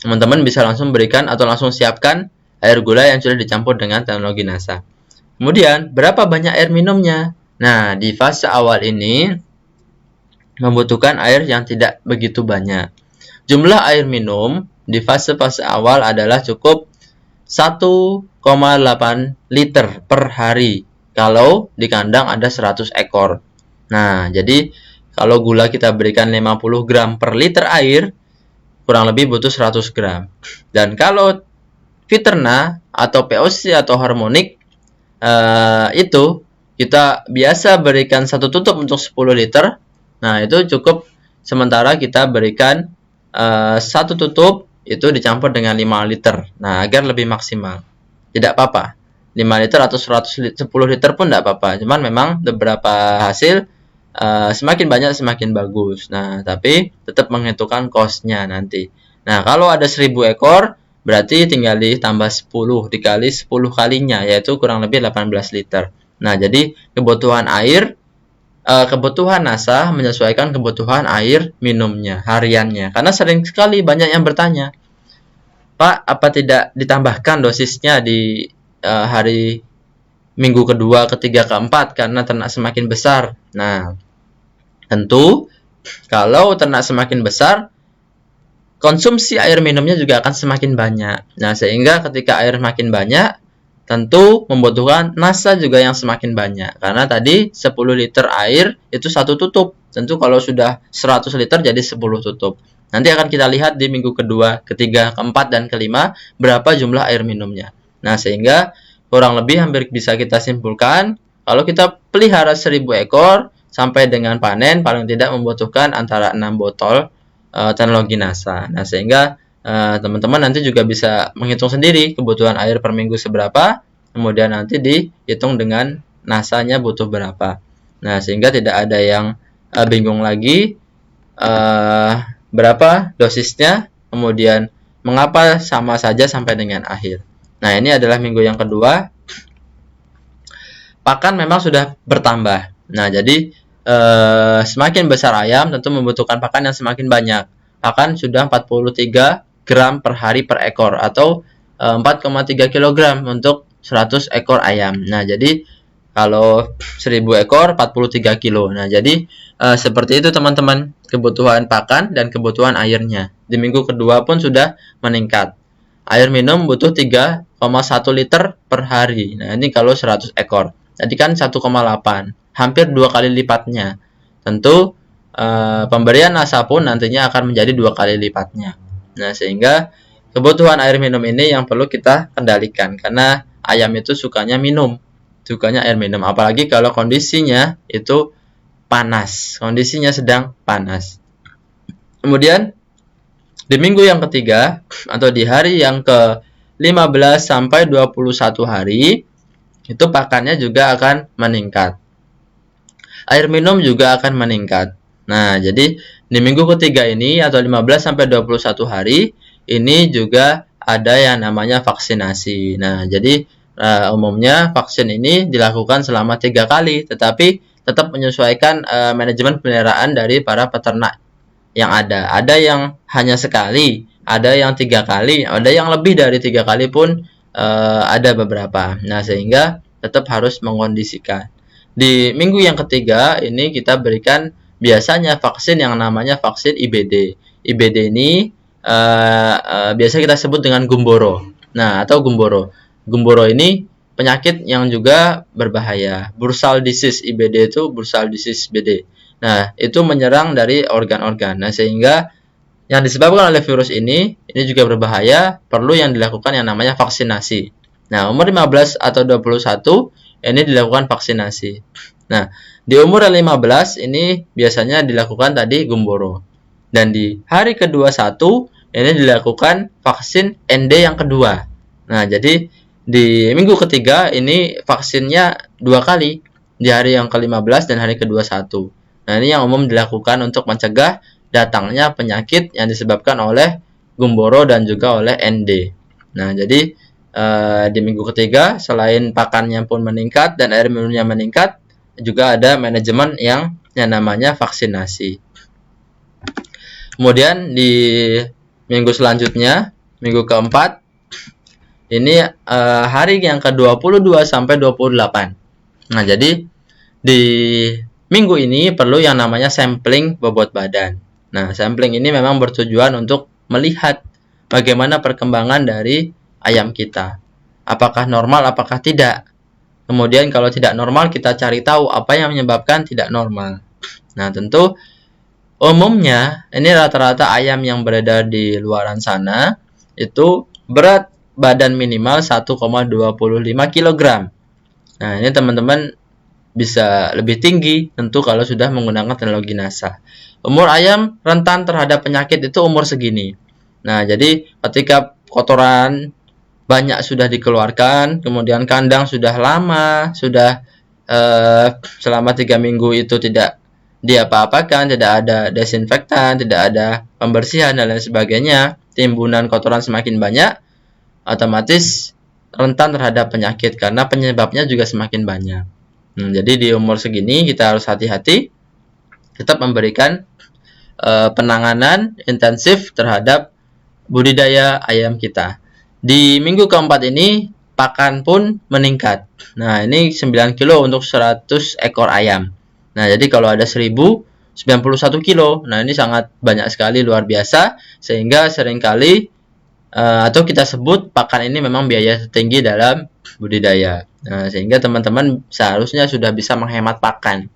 teman-teman bisa langsung berikan atau langsung siapkan air gula yang sudah dicampur dengan teknologi NASA. Kemudian, berapa banyak air minumnya? Nah, di fase awal ini membutuhkan air yang tidak begitu banyak. Jumlah air minum di fase-fase awal adalah cukup 1,8 liter per hari kalau di kandang ada 100 ekor. Nah, jadi kalau gula kita berikan 50 gram per liter air, kurang lebih butuh 100 gram. Dan kalau Viterna atau POC atau harmonik itu kita biasa berikan satu tutup untuk 10 liter. Nah, itu cukup, sementara kita berikan satu tutup itu dicampur dengan 5 liter. Nah, agar lebih maksimal. Tidak apa-apa. 5 liter atau 10 liter pun tidak apa-apa. Cuman memang beberapa hasil semakin banyak semakin bagus. Nah, tapi tetap menghitungkan cost-nya nanti. Nah, kalau ada 1000 ekor, berarti tinggal ditambah 10 dikali 10 kalinya, yaitu kurang lebih 18 liter. Nah, jadi kebutuhan NASA menyesuaikan kebutuhan air minumnya, hariannya. Karena sering sekali banyak yang bertanya, Pak, apa tidak ditambahkan dosisnya di hari minggu kedua, ketiga, keempat karena ternak semakin besar? Nah, tentu kalau ternak semakin besar, konsumsi air minumnya juga akan semakin banyak. Nah, sehingga ketika air makin banyak, tentu membutuhkan NASA juga yang semakin banyak. Karena tadi 10 liter air itu satu tutup. Tentu kalau sudah 100 liter jadi 10 tutup. Nanti akan kita lihat di minggu kedua, ketiga, keempat, dan kelima berapa jumlah air minumnya. Nah, sehingga kurang lebih hampir bisa kita simpulkan, kalau kita pelihara 1000 ekor, sampai dengan panen paling tidak membutuhkan antara 6 botol teknologi NASA. Nah, sehingga teman-teman nanti juga bisa menghitung sendiri kebutuhan air per minggu seberapa, kemudian nanti dihitung dengan NASA-nya butuh berapa. Nah, sehingga tidak ada yang bingung lagi berapa dosisnya, kemudian mengapa sama saja sampai dengan akhir. Nah, ini adalah minggu yang kedua. Pakan memang sudah bertambah. Nah, jadi semakin besar ayam tentu membutuhkan pakan yang semakin banyak. Pakan sudah 43 gram per hari per ekor atau 4,3 kg untuk 100 ekor ayam. Nah, jadi kalau 1000 ekor 43 kilo. Nah, jadi seperti itu teman-teman, kebutuhan pakan dan kebutuhan airnya. Di minggu kedua pun sudah meningkat. Air minum butuh 3,1 liter per hari. Nah, ini kalau 100 ekor. Tadi kan 1,8, hampir 2 kali lipatnya. Tentu pemberian NASA pun nantinya akan menjadi 2 kali lipatnya. Nah, sehingga kebutuhan air minum ini yang perlu kita kendalikan. Karena ayam itu sukanya minum, sukanya air minum. Apalagi kalau kondisinya itu panas, kondisinya sedang panas. Kemudian di minggu yang ketiga atau di hari yang ke-15 sampai 21 hari, itu pakannya juga akan meningkat. Air minum juga akan meningkat. Nah, jadi di minggu ketiga ini atau 15 sampai 21 hari ini juga ada yang namanya vaksinasi. Nah, jadi umumnya vaksin ini dilakukan selama 3 kali, tetapi tetap menyesuaikan manajemen pemeliharaan dari para peternak yang ada. Ada yang hanya sekali, ada yang 3 kali, ada yang lebih dari 3 kali pun ada beberapa. Nah, sehingga tetap harus mengkondisikan. Di minggu yang ketiga ini kita berikan biasanya vaksin yang namanya vaksin IBD. IBD ini biasa kita sebut dengan Gumboro. Nah, atau Gumboro. Gumboro ini penyakit yang juga berbahaya. Bursal disease IBD itu bursal disease BD. Nah, itu menyerang dari organ-organ. Nah, sehingga yang disebabkan oleh virus ini juga berbahaya, perlu yang dilakukan yang namanya vaksinasi. Nah, umur 15 atau 21 ini dilakukan vaksinasi. Nah, di umur 15 ini biasanya dilakukan tadi gumboro. Dan di hari ke-21 ini dilakukan vaksin ND yang kedua. Nah, jadi di minggu ketiga ini vaksinnya 2 kali, di hari yang ke-15 dan hari ke-21. Nah, ini yang umum dilakukan untuk mencegah datangnya penyakit yang disebabkan oleh gumboro dan juga oleh ND. Nah, jadi di minggu ketiga selain pakannya pun meningkat dan air minumnya meningkat, juga ada manajemen yang namanya vaksinasi. Kemudian di minggu selanjutnya, minggu keempat, ini hari yang ke-22 sampai 28. Nah, jadi di minggu ini perlu yang namanya sampling bobot badan. Nah, sampling ini memang bertujuan untuk melihat bagaimana perkembangan dari ayam kita. Apakah normal, apakah tidak. Kemudian kalau tidak normal, kita cari tahu apa yang menyebabkan tidak normal. Nah, tentu umumnya ini rata-rata ayam yang beredar di luaran sana itu berat badan minimal 1,25 kg. Nah, ini teman-teman bisa lebih tinggi tentu kalau sudah menggunakan teknologi NASA. Umur ayam rentan terhadap penyakit itu umur segini. Nah, jadi ketika kotoran banyak sudah dikeluarkan, kemudian kandang sudah lama, sudah selama 3 minggu itu tidak diapa-apakan, tidak ada desinfektan, tidak ada pembersihan dan lain sebagainya, timbunan kotoran semakin banyak, otomatis rentan terhadap penyakit karena penyebabnya juga semakin banyak. Jadi di umur segini kita harus hati-hati, tetap memberikan penanganan intensif terhadap budidaya ayam kita. Di minggu keempat ini pakan pun meningkat. Nah, ini 9 kilo untuk 100 ekor ayam. Nah, jadi kalau ada 1091 kilo, nah ini sangat banyak sekali, luar biasa, sehingga seringkali atau kita sebut pakan ini memang biaya tertinggi dalam budidaya. Nah, sehingga teman-teman seharusnya sudah bisa menghemat pakan.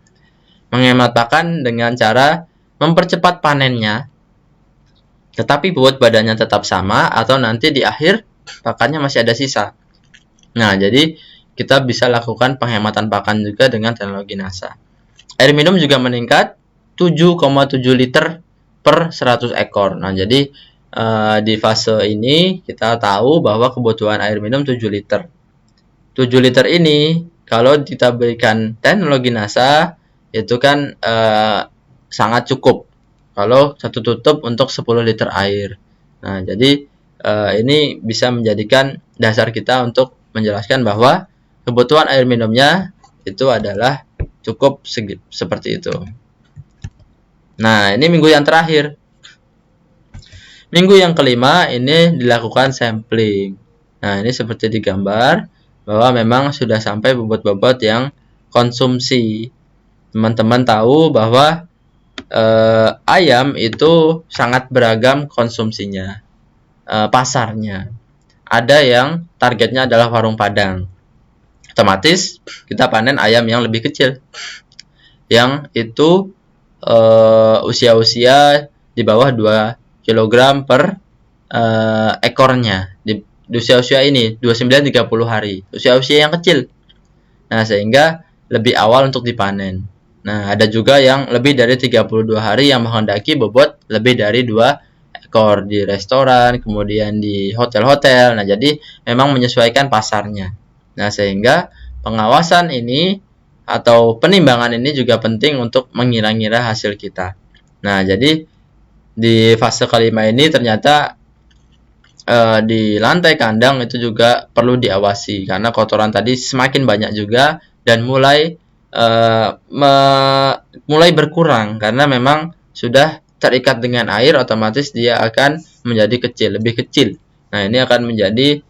Menghemat pakan dengan cara mempercepat panennya, tetapi bobot badannya tetap sama, atau nanti di akhir pakannya masih ada sisa. Nah, jadi kita bisa lakukan penghematan pakan juga dengan teknologi NASA. Air minum juga meningkat 7,7 liter per 100 ekor. Nah, jadi di fase ini kita tahu bahwa kebutuhan air minum 7 liter. 7 liter ini kalau kita berikan teknologi NASA itu kan sangat cukup. Kalau satu tutup untuk 10 liter air. Nah, jadi ini bisa menjadikan dasar kita untuk menjelaskan bahwa kebutuhan air minumnya itu adalah cukup seperti itu. Nah, ini minggu yang terakhir. Minggu yang kelima ini dilakukan sampling. Nah, ini seperti di gambar bahwa memang sudah sampai bobot-bobot yang konsumsi. Teman-teman tahu bahwa ayam itu sangat beragam konsumsinya. Pasarnya. Ada yang targetnya adalah warung padang. Otomatis kita panen ayam yang lebih kecil. Yang itu usia-usia di bawah 2 kg per ekornya. Di usia-usia ini 29-30 hari. Usia-usia yang kecil. Nah, sehingga lebih awal untuk dipanen. Nah, ada juga yang lebih dari 32 hari yang menghendaki bobot lebih dari 2 ekor di restoran, kemudian di hotel-hotel. Nah, jadi memang menyesuaikan pasarnya. Nah, sehingga pengawasan ini atau penimbangan ini juga penting untuk mengira-ngira hasil kita. Nah, jadi di fase kelima ini ternyata di lantai kandang itu juga perlu diawasi karena kotoran tadi semakin banyak juga dan mulai berkurang karena memang sudah terikat dengan air, otomatis dia akan menjadi kecil, lebih kecil. Nah, ini akan menjadi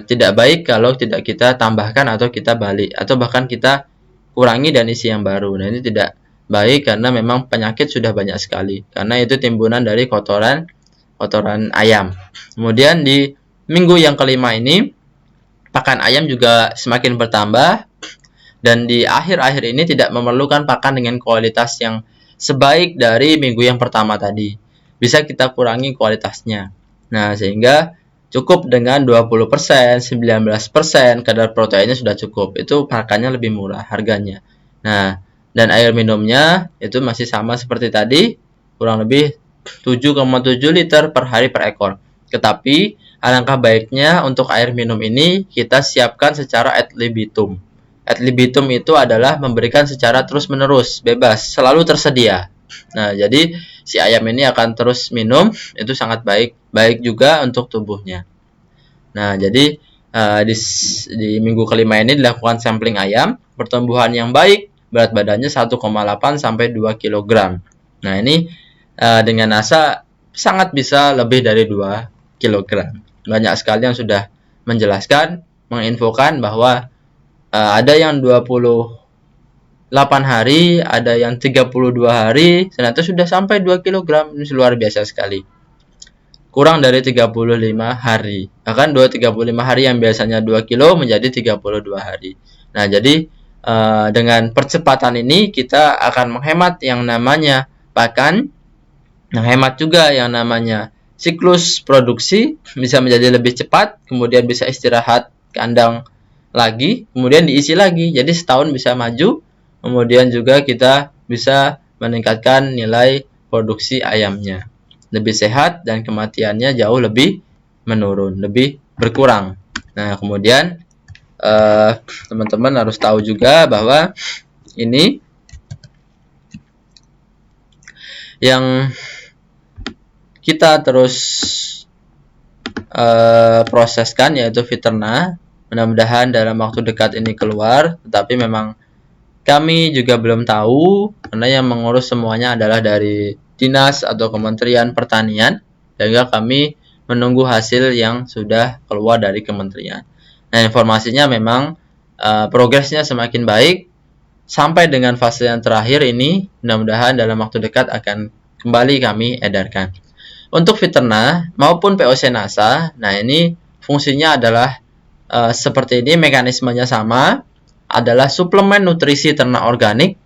tidak baik kalau tidak kita tambahkan atau kita balik atau bahkan kita kurangi dan isi yang baru. Nah, ini tidak baik karena memang penyakit sudah banyak sekali karena itu timbunan dari kotoran ayam. Kemudian di minggu yang kelima ini pakan ayam juga semakin bertambah, dan di akhir-akhir ini tidak memerlukan pakan dengan kualitas yang sebaik dari minggu yang pertama tadi. Bisa kita kurangi kualitasnya. Nah, sehingga cukup dengan 20%, 19% kadar proteinnya sudah cukup. Itu pakannya lebih murah harganya. Nah, dan air minumnya itu masih sama seperti tadi, kurang lebih 7,7 liter per hari per ekor. Tetapi alangkah baiknya untuk air minum ini kita siapkan secara ad libitum. Ad libitum itu adalah memberikan secara terus-menerus, bebas, selalu tersedia. Nah, jadi si ayam ini akan terus minum, itu sangat baik juga untuk tubuhnya. Nah, jadi di minggu kelima ini dilakukan sampling ayam, pertumbuhan yang baik, berat badannya 1,8 sampai 2 kg. Nah, ini dengan NASA sangat bisa lebih dari 2 kg. Banyak sekali yang sudah menjelaskan, menginfokan bahwa ada yang 28 hari, ada yang 32 hari, ternyata sudah sampai 2 kg. Ini luar biasa sekali. Kurang dari 35 hari. Bahkan 35 hari yang biasanya 2 kilo menjadi 32 hari. Nah, jadi dengan percepatan ini kita akan menghemat yang namanya pakan, menghemat juga yang namanya siklus produksi, bisa menjadi lebih cepat, kemudian bisa istirahat kandang lagi, kemudian diisi lagi, jadi setahun bisa maju, kemudian juga kita bisa meningkatkan nilai produksi ayamnya, lebih sehat dan kematiannya jauh lebih menurun, lebih berkurang. Nah, kemudian teman-teman harus tahu juga bahwa ini yang kita terus proseskan yaitu Fiterna. Mudah-mudahan dalam waktu dekat ini keluar, tetapi memang kami juga belum tahu karena yang mengurus semuanya adalah dari Dinas atau Kementerian Pertanian, sehingga kami menunggu hasil yang sudah keluar dari kementerian. Nah, informasinya memang progresnya semakin baik sampai dengan fase yang terakhir ini, mudah-mudahan dalam waktu dekat akan kembali kami edarkan. Untuk Fiterna maupun POC NASA, nah ini fungsinya adalah seperti ini, mekanismenya sama, adalah suplemen nutrisi ternak organik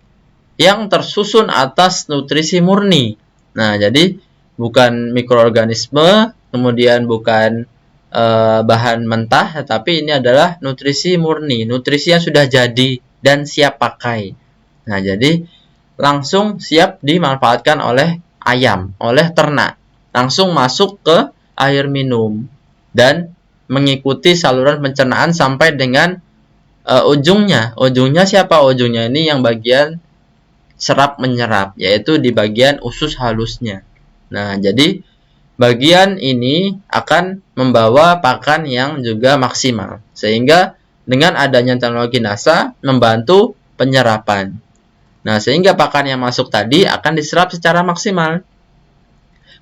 yang tersusun atas nutrisi murni. Nah, jadi bukan mikroorganisme, kemudian bukan bahan mentah, tetapi ini adalah nutrisi murni, nutrisi yang sudah jadi dan siap pakai. Nah, jadi langsung siap dimanfaatkan oleh ayam, oleh ternak. Langsung masuk ke air minum dan mengikuti saluran pencernaan sampai dengan ujungnya. Ujungnya siapa? Ujungnya ini yang bagian serap menyerap, yaitu di bagian usus halusnya. Nah, jadi bagian ini akan membawa pakan yang juga maksimal, sehingga dengan adanya teknologi NASA membantu penyerapan. Nah, sehingga pakan yang masuk tadi akan diserap secara maksimal.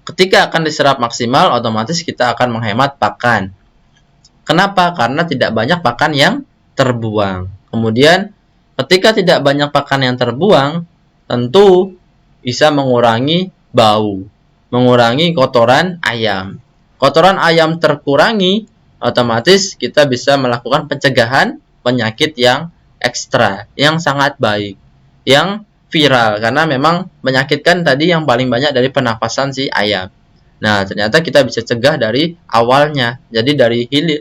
Ketika akan diserap maksimal, otomatis kita akan menghemat pakan. Kenapa? Karena tidak banyak pakan yang terbuang. Kemudian, ketika tidak banyak pakan yang terbuang, tentu bisa mengurangi bau, mengurangi kotoran ayam. Kotoran ayam terkurangi, otomatis kita bisa melakukan pencegahan penyakit yang ekstra, yang sangat baik, yang viral, karena memang menyakitkan tadi yang paling banyak dari pernapasan si ayam. Nah, ternyata kita bisa cegah dari awalnya. Jadi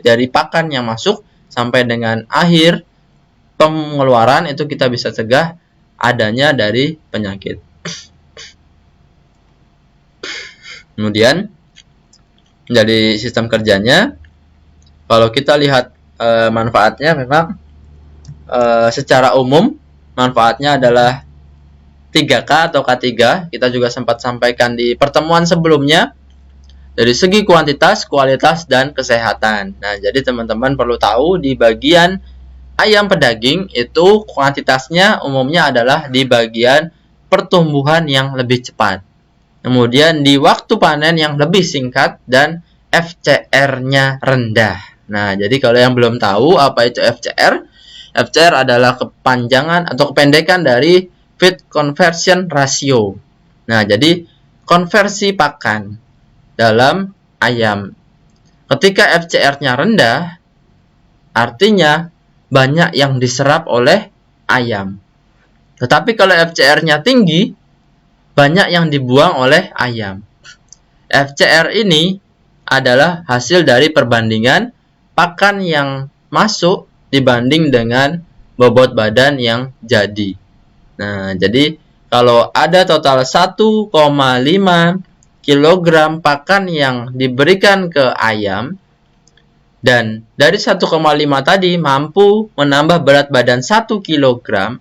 dari pakan yang masuk sampai dengan akhir pengeluaran itu kita bisa cegah adanya dari penyakit. Kemudian dari sistem kerjanya, kalau kita lihat manfaatnya memang secara umum manfaatnya adalah 3K atau K3. Kita juga sempat sampaikan di pertemuan sebelumnya. Dari segi kuantitas, kualitas, dan kesehatan. Nah, jadi teman-teman perlu tahu di bagian ayam pedaging itu kuantitasnya umumnya adalah di bagian pertumbuhan yang lebih cepat. Kemudian di waktu panen yang lebih singkat dan FCR-nya rendah. Nah, jadi kalau yang belum tahu apa itu FCR, FCR adalah kepanjangan atau kependekan dari Feed Conversion Ratio. Nah, jadi konversi pakan dalam ayam. Ketika FCR-nya rendah, artinya banyak yang diserap oleh ayam. Tetapi kalau FCR-nya tinggi, banyak yang dibuang oleh ayam. FCR ini adalah hasil dari perbandingan pakan yang masuk dibanding dengan bobot badan yang jadi. Nah, jadi kalau ada total 1,5 kg pakan yang diberikan ke ayam, dan dari 1,5 tadi mampu menambah berat badan 1 kg,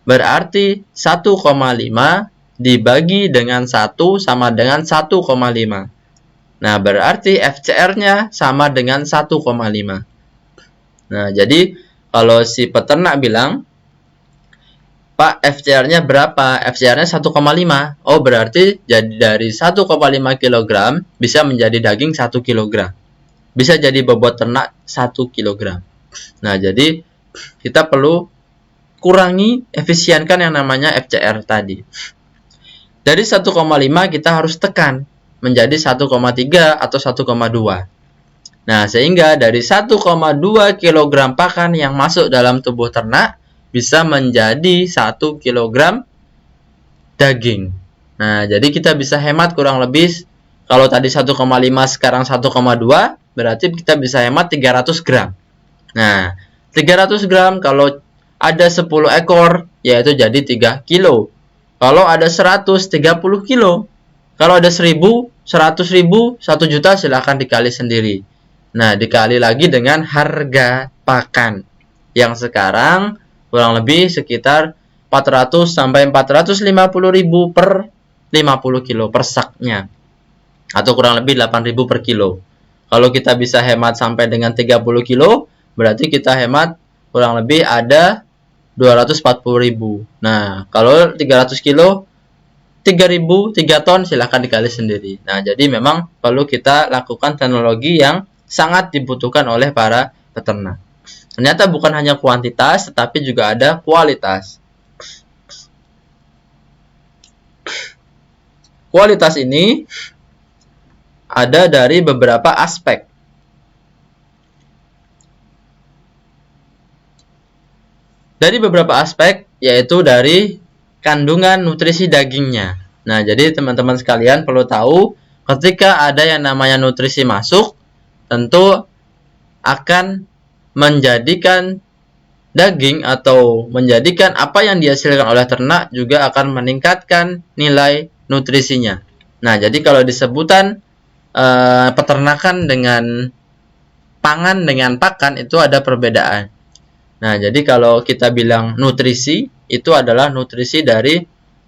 berarti 1,5 dibagi dengan 1 sama dengan 1,5. Nah, berarti FCR-nya sama dengan 1,5. Nah, jadi kalau si peternak bilang, Pak, FCR-nya berapa? FCR-nya 1,5. Oh, berarti jadi dari 1,5 kg bisa menjadi daging 1 kg. Bisa jadi bobot ternak 1 kg. Nah, jadi kita perlu kurangi, efisienkan yang namanya FCR tadi. Dari 1,5 kita harus tekan menjadi 1,3 atau 1,2. Nah, sehingga dari 1,2 kg pakan yang masuk dalam tubuh ternak bisa menjadi 1 kg daging. Nah, jadi kita bisa hemat kurang lebih, kalau tadi 1,5 sekarang 1,2, berarti kita bisa hemat 300 gram. Nah, 300 gram kalau ada 10 ekor, yaitu jadi 3 kilo. Kalau ada 100, 30 kilo. Kalau ada 1000, 100 ribu, 1 juta, silahkan dikali sendiri. Nah, dikali lagi dengan harga pakan yang sekarang kurang lebih sekitar 400 sampai 450 ribu per 50 kilo per saknya, atau kurang lebih 8 ribu per kilo. Kalau kita bisa hemat sampai dengan 30 kilo, berarti kita hemat kurang lebih ada 240 ribu. Nah, kalau 300 kilo 3.000, 3 ton, silahkan dikali sendiri. Nah, jadi memang perlu kita lakukan teknologi yang sangat dibutuhkan oleh para peternak. Ternyata bukan hanya kuantitas, tetapi juga ada kualitas. Kualitas ini ada dari beberapa aspek. Dari beberapa aspek, yaitu dari kandungan nutrisi dagingnya. Nah, jadi teman-teman sekalian perlu tahu, ketika ada yang namanya nutrisi masuk, tentu akan menjadikan daging atau menjadikan apa yang dihasilkan oleh ternak juga akan meningkatkan nilai nutrisinya. Nah, jadi kalau disebutan peternakan dengan pangan dengan pakan itu ada perbedaan. Nah, jadi kalau kita bilang nutrisi, itu adalah nutrisi dari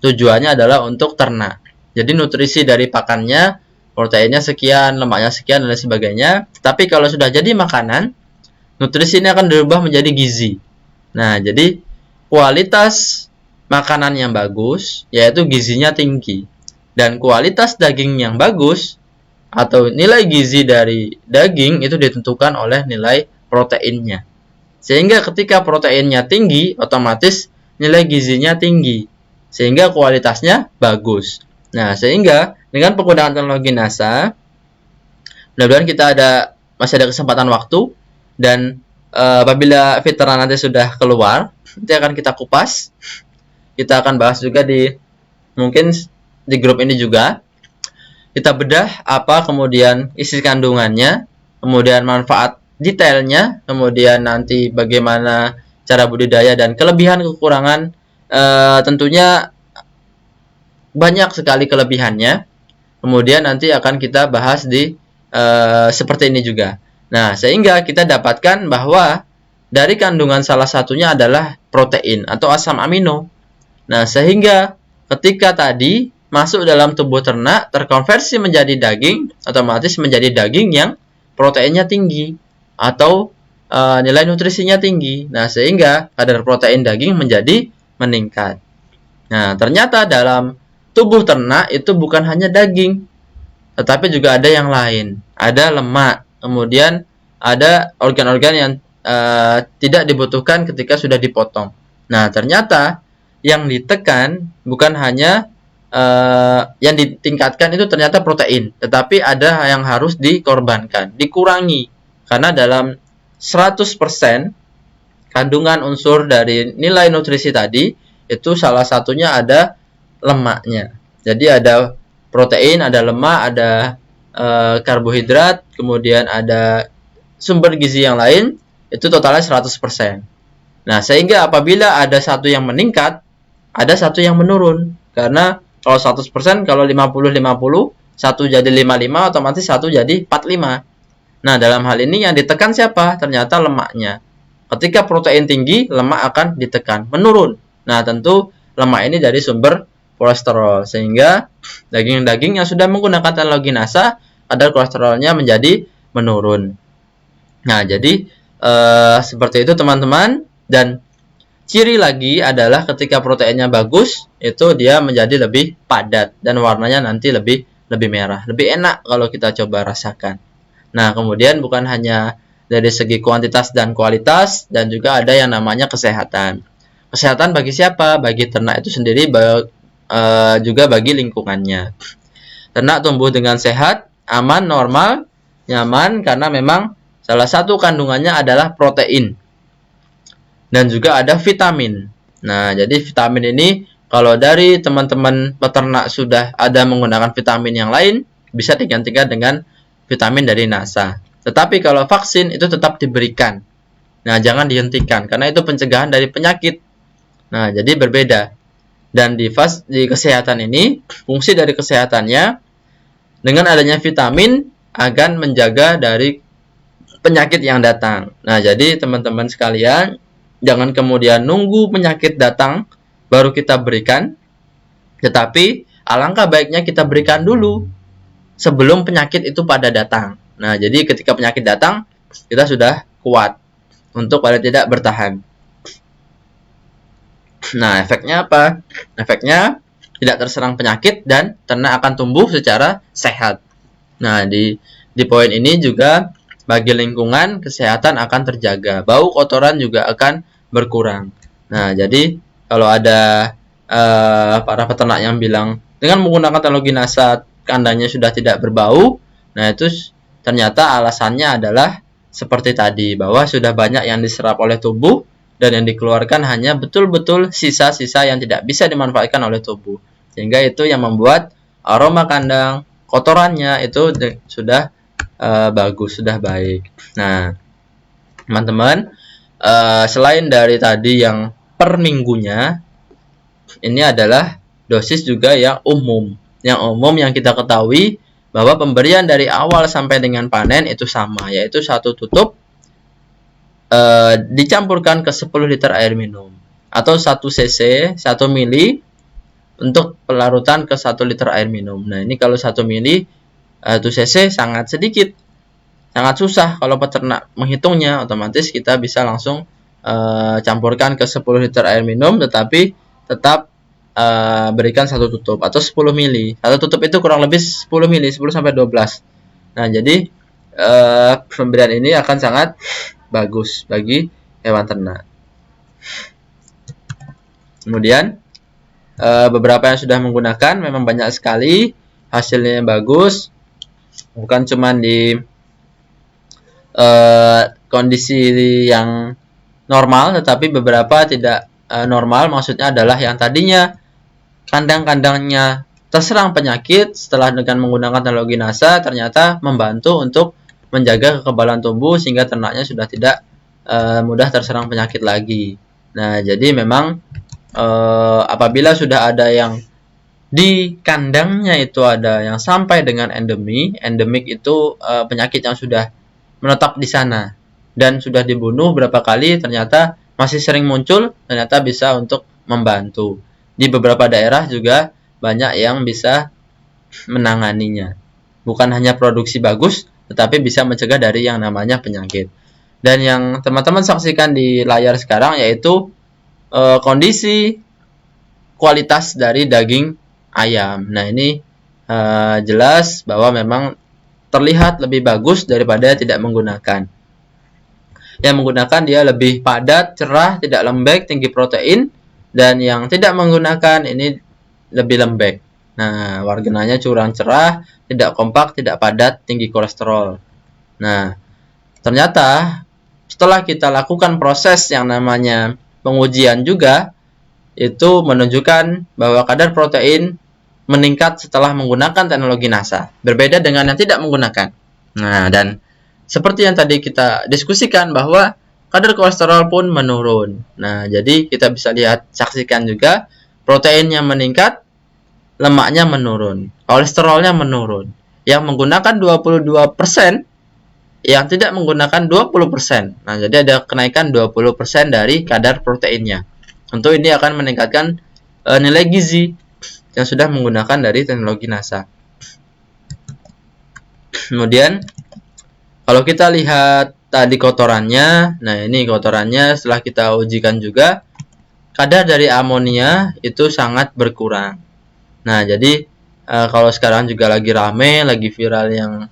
tujuannya adalah untuk ternak. Jadi nutrisi dari pakannya, proteinnya sekian, lemaknya sekian, dan lain sebagainya. Tapi kalau sudah jadi makanan, nutrisi ini akan dirubah menjadi gizi. Nah, jadi kualitas makanan yang bagus, yaitu gizinya tinggi. Dan kualitas daging yang bagus, atau nilai gizi dari daging, itu ditentukan oleh nilai proteinnya. Sehingga ketika proteinnya tinggi, otomatis nilai gizinya tinggi. Sehingga kualitasnya bagus. Nah, sehingga dengan penggunaan teknologi NASA, mudah-mudahan kita masih ada kesempatan waktu, dan apabila veteran nanti sudah keluar, nanti akan kita kupas. Kita akan bahas juga mungkin di grup ini juga. Kita bedah apa kemudian isi kandungannya, kemudian manfaat detailnya, kemudian nanti bagaimana cara budidaya dan kelebihan kekurangan. Tentunya banyak sekali kelebihannya. Kemudian nanti akan kita bahas di seperti ini juga. Nah, sehingga kita dapatkan bahwa dari kandungan salah satunya adalah protein atau asam amino. Nah, sehingga ketika tadi masuk dalam tubuh ternak, terkonversi menjadi daging, otomatis menjadi daging yang proteinnya tinggi atau nilai nutrisinya tinggi. Nah, sehingga kadar protein daging menjadi meningkat. Nah, ternyata dalam tubuh ternak itu bukan hanya daging, tetapi juga ada yang lain. Ada lemak, kemudian ada organ-organ yang tidak dibutuhkan ketika sudah dipotong. Nah, ternyata yang ditekan bukan hanya yang ditingkatkan itu ternyata protein, tetapi ada yang harus dikorbankan, dikurangi. Karena dalam 100% kandungan unsur dari nilai nutrisi tadi, itu salah satunya ada lemaknya. Jadi ada protein, ada lemak, ada karbohidrat, kemudian ada sumber gizi yang lain, itu totalnya 100%. Nah, sehingga apabila ada satu yang meningkat, ada satu yang menurun. Karena kalau 100%, kalau 50-50, satu jadi 55, otomatis satu jadi 45. Nah, dalam hal ini yang ditekan siapa? Ternyata lemaknya. Ketika protein tinggi, lemak akan ditekan, menurun. Nah, tentu lemak ini dari sumber kolesterol, sehingga daging-daging yang sudah menggunakan teknologi NASA, kadar kolesterolnya menjadi menurun. Nah, jadi seperti itu teman-teman. Dan ciri lagi adalah ketika proteinnya bagus, itu dia menjadi lebih padat dan warnanya nanti lebih merah, lebih enak kalau kita coba rasakan. Nah, kemudian bukan hanya dari segi kuantitas dan kualitas, dan juga ada yang namanya kesehatan. Kesehatan bagi siapa? Bagi ternak itu sendiri, juga bagi lingkungannya. Ternak tumbuh dengan sehat, aman, normal, nyaman, karena memang salah satu kandungannya adalah protein. Dan juga ada vitamin. Nah, jadi vitamin ini kalau dari teman-teman peternak sudah ada menggunakan vitamin yang lain, bisa digantikan dengan vitamin dari NASA. Tetapi kalau vaksin itu tetap diberikan. Nah, jangan dihentikan karena itu pencegahan dari penyakit. Nah, jadi berbeda. Dan di kesehatan ini, fungsi dari kesehatannya dengan adanya vitamin akan menjaga dari penyakit yang datang. Nah, jadi teman-teman sekalian, jangan kemudian nunggu penyakit datang baru kita berikan, tetapi alangkah baiknya kita berikan dulu sebelum penyakit itu pada datang. Nah, jadi ketika penyakit datang, kita sudah kuat untuk paling tidak bertahan. Nah, efeknya apa? Efeknya tidak terserang penyakit dan ternak akan tumbuh secara sehat. Nah, di poin ini juga bagi lingkungan, kesehatan akan terjaga. Bau kotoran juga akan berkurang. Nah, jadi kalau ada para peternak yang bilang dengan menggunakan teknologi NASA kandangnya sudah tidak berbau, nah itu ternyata alasannya adalah seperti tadi, bahwa sudah banyak yang diserap oleh tubuh dan yang dikeluarkan hanya betul-betul sisa-sisa yang tidak bisa dimanfaatkan oleh tubuh. Sehingga itu yang membuat aroma kandang, kotorannya itu sudah bagus, sudah baik. Nah, teman-teman, selain dari tadi yang per minggunya, ini adalah dosis juga yang umum. Yang umum yang kita ketahui bahwa pemberian dari awal sampai dengan panen itu sama, yaitu 1 tutup dicampurkan ke 10 liter air minum, atau 1 cc, 1 mili untuk pelarutan ke 1 liter air minum. Nah, ini kalau 1 mili 1 cc sangat sedikit, sangat susah kalau peternak menghitungnya. Otomatis kita bisa langsung campurkan ke 10 liter air minum, tetapi tetap berikan 1 tutup atau 10 mili. 1 tutup itu kurang lebih 10 mili, 10-12. Nah, jadi pemberian ini akan sangat bagus bagi hewan ternak. Kemudian beberapa yang sudah menggunakan memang banyak sekali, hasilnya yang bagus, bukan cuma di kondisi yang normal, tetapi beberapa tidak normal. Maksudnya adalah yang tadinya kandang-kandangnya terserang penyakit, setelah dengan menggunakan teknologi NASA ternyata membantu untuk menjaga kekebalan tubuh sehingga ternaknya sudah tidak mudah terserang penyakit lagi. Nah, jadi memang apabila sudah ada yang di kandangnya itu ada yang sampai dengan endemik itu penyakit yang sudah menetap di sana dan sudah dibunuh berapa kali, ternyata masih sering muncul, ternyata bisa untuk membantu. Di beberapa daerah juga banyak yang bisa menanganinya. Bukan hanya produksi bagus, tetapi bisa mencegah dari yang namanya penyakit. Dan yang teman-teman saksikan di layar sekarang yaitu kondisi kualitas dari daging ayam. Nah, ini jelas bahwa memang terlihat lebih bagus daripada tidak menggunakan. Yang menggunakan dia lebih padat, cerah, tidak lembek, tinggi protein. Dan yang tidak menggunakan ini lebih lembek. Nah, warnanya curang cerah, tidak kompak, tidak padat, tinggi kolesterol. Nah, ternyata setelah kita lakukan proses yang namanya pengujian juga, itu menunjukkan bahwa kadar protein meningkat setelah menggunakan teknologi NASA. Berbeda dengan yang tidak menggunakan. Nah, dan seperti yang tadi kita diskusikan bahwa kadar kolesterol pun menurun. Nah, jadi kita bisa lihat, saksikan juga proteinnya meningkat, lemaknya menurun, kolesterolnya menurun. Yang menggunakan 22%, yang tidak menggunakan 20%. Nah, jadi ada kenaikan 20% dari kadar proteinnya. Tentu ini akan meningkatkan nilai gizi yang sudah menggunakan dari teknologi NASA. Kemudian kalau kita lihat tadi kotorannya, nah ini kotorannya setelah kita ujikan juga, kadar dari amonia itu sangat berkurang. Nah, jadi kalau sekarang juga lagi rame, lagi viral yang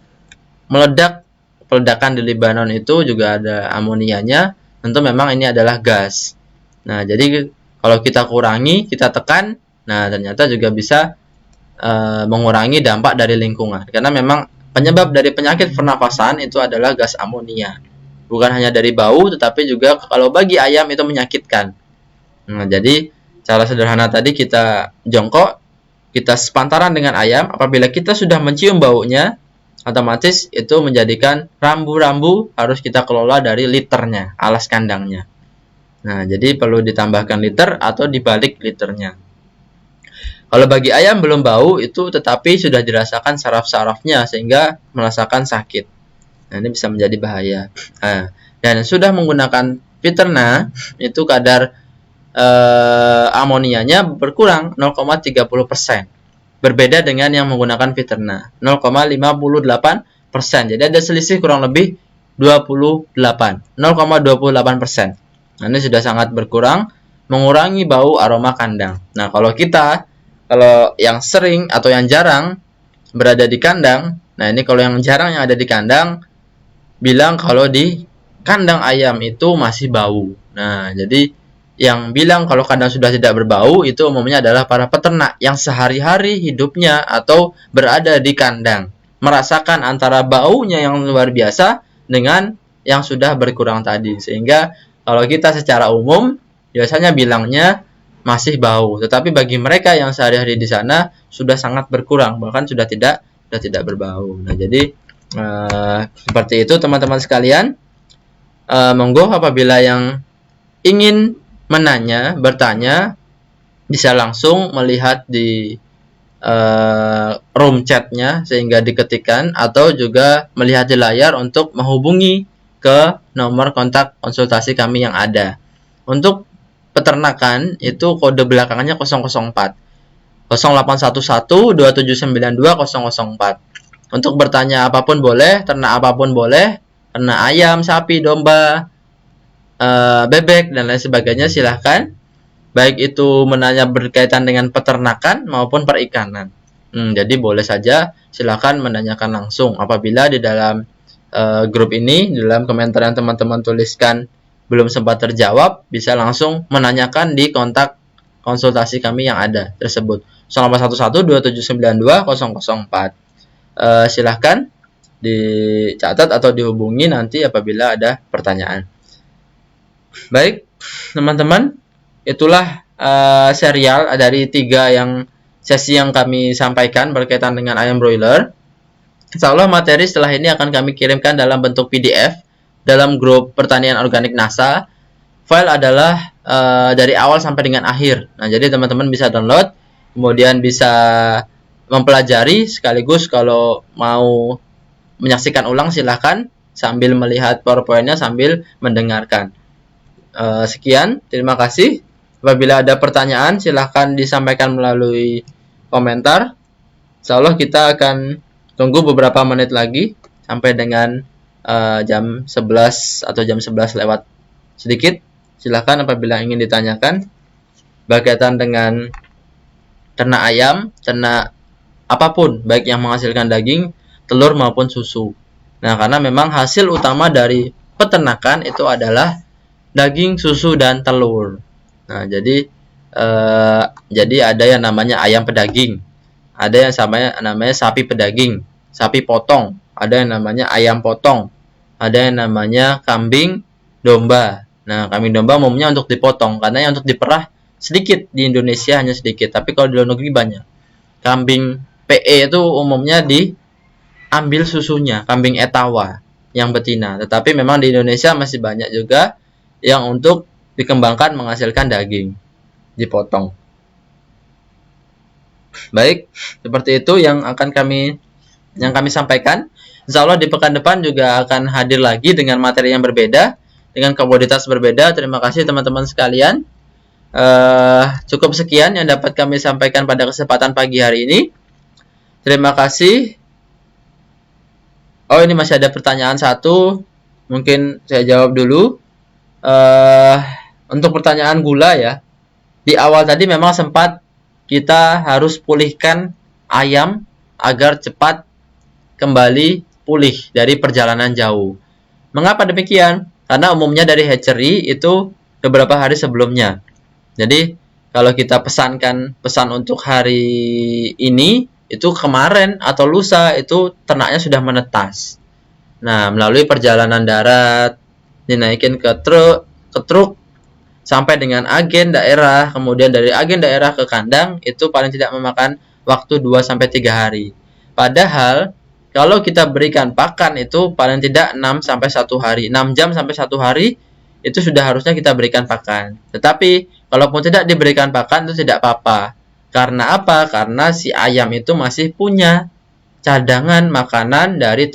peledakan di Lebanon itu juga ada amonianya, tentu memang ini adalah gas. Nah, jadi kalau kita kurangi, kita tekan, nah ternyata juga bisa mengurangi dampak dari lingkungan. Karena memang penyebab dari penyakit pernafasan itu adalah gas amonia. Bukan hanya dari bau, tetapi juga kalau bagi ayam itu menyakitkan. Nah, jadi cara sederhana tadi kita jongkok, kita sepantaran dengan ayam. Apabila kita sudah mencium baunya, otomatis itu menjadikan rambu-rambu harus kita kelola dari liternya, alas kandangnya. Nah, jadi perlu ditambahkan liter atau dibalik liternya. Kalau bagi ayam belum bau itu, tetapi sudah dirasakan saraf-sarafnya sehingga merasakan sakit. Nah, ini bisa menjadi bahaya. Nah, dan sudah menggunakan Viterna itu kadar amonianya berkurang 0,30%. Berbeda dengan yang menggunakan Viterna 0,58%. Jadi ada selisih kurang lebih 0,28%. Nah, ini sudah sangat berkurang, mengurangi bau aroma kandang. Nah, kalau yang sering atau yang jarang berada di kandang, nah ini kalau yang jarang yang ada di kandang bilang kalau di kandang ayam itu masih bau. Nah, jadi yang bilang kalau kandang sudah tidak berbau itu umumnya adalah para peternak yang sehari-hari hidupnya atau berada di kandang, merasakan antara baunya yang luar biasa dengan yang sudah berkurang tadi. Sehingga kalau kita secara umum biasanya bilangnya masih bau, tetapi bagi mereka yang sehari-hari di sana sudah sangat berkurang, bahkan sudah tidak berbau. Nah, jadi seperti itu teman-teman sekalian. Monggo apabila yang ingin bertanya, bisa langsung melihat di room chatnya sehingga diketikkan, atau juga melihat di layar untuk menghubungi ke nomor kontak konsultasi kami yang ada. Untuk peternakan itu kode belakangnya 004 0811 2792 004. Untuk bertanya apapun boleh, ternak apapun boleh, ternak ayam, sapi, domba, bebek dan lain sebagainya silahkan. Baik itu menanya berkaitan dengan peternakan maupun perikanan. Jadi boleh saja silahkan menanyakan langsung. Apabila di dalam grup ini, di dalam komentar yang teman-teman tuliskan belum sempat terjawab, bisa langsung menanyakan di kontak konsultasi kami yang ada tersebut 0811 2792 004. Silahkan dicatat atau dihubungi nanti apabila ada pertanyaan. Baik teman-teman, itulah serial dari 3 sesi yang kami sampaikan berkaitan dengan ayam broiler. Insya Allah materi setelah ini akan kami kirimkan dalam bentuk PDF dalam grup pertanian organik NASA. File adalah dari awal sampai dengan akhir. Nah, jadi teman-teman bisa download, kemudian bisa mempelajari, sekaligus kalau mau menyaksikan ulang silahkan sambil melihat PowerPoint-nya sambil mendengarkan. Sekian, terima kasih. Apabila ada pertanyaan silahkan disampaikan melalui komentar. Insya Allah kita akan tunggu beberapa menit lagi sampai dengan jam 11 atau jam 11 lewat sedikit. Silahkan apabila ingin ditanyakan berkaitan dengan ternak ayam, ternak apapun, baik yang menghasilkan daging, telur maupun susu. Nah, karena memang hasil utama dari peternakan itu adalah daging, susu, dan telur. Nah, jadi ada yang namanya ayam pedaging, ada yang namanya sapi pedaging, sapi potong, ada yang namanya ayam potong, ada yang namanya kambing domba. Nah, kambing domba umumnya untuk dipotong, karena yang untuk diperah sedikit di Indonesia, hanya sedikit, tapi kalau di luar negeri banyak. Kambing PE itu umumnya diambil susunya, kambing etawa yang betina. Tetapi memang di Indonesia masih banyak juga yang untuk dikembangkan menghasilkan daging, dipotong. Baik, seperti itu yang kami sampaikan. Insya Allah di pekan depan juga akan hadir lagi dengan materi yang berbeda, dengan komoditas berbeda. Terima kasih teman-teman sekalian. Cukup sekian yang dapat kami sampaikan pada kesempatan pagi hari ini. Terima kasih. Oh, ini masih ada pertanyaan satu. Mungkin saya jawab dulu. Untuk pertanyaan gula ya. Di awal tadi memang sempat kita harus pulihkan ayam agar cepat kembali pulih dari perjalanan jauh. Mengapa demikian? Karena umumnya dari hatchery itu beberapa hari sebelumnya. Jadi kalau kita pesan untuk hari ini, itu kemarin atau lusa itu ternaknya sudah menetas. Nah, melalui perjalanan darat, dinaikin ke truk sampai dengan agen daerah, kemudian dari agen daerah ke kandang, itu paling tidak memakan waktu 2-3 hari. Padahal kalau kita berikan pakan itu paling tidak 6-1 hari, 6 jam sampai 1 hari itu sudah harusnya kita berikan pakan. Tetapi kalaupun tidak diberikan pakan itu tidak apa-apa. Karena apa? Karena si ayam itu masih punya cadangan makanan dari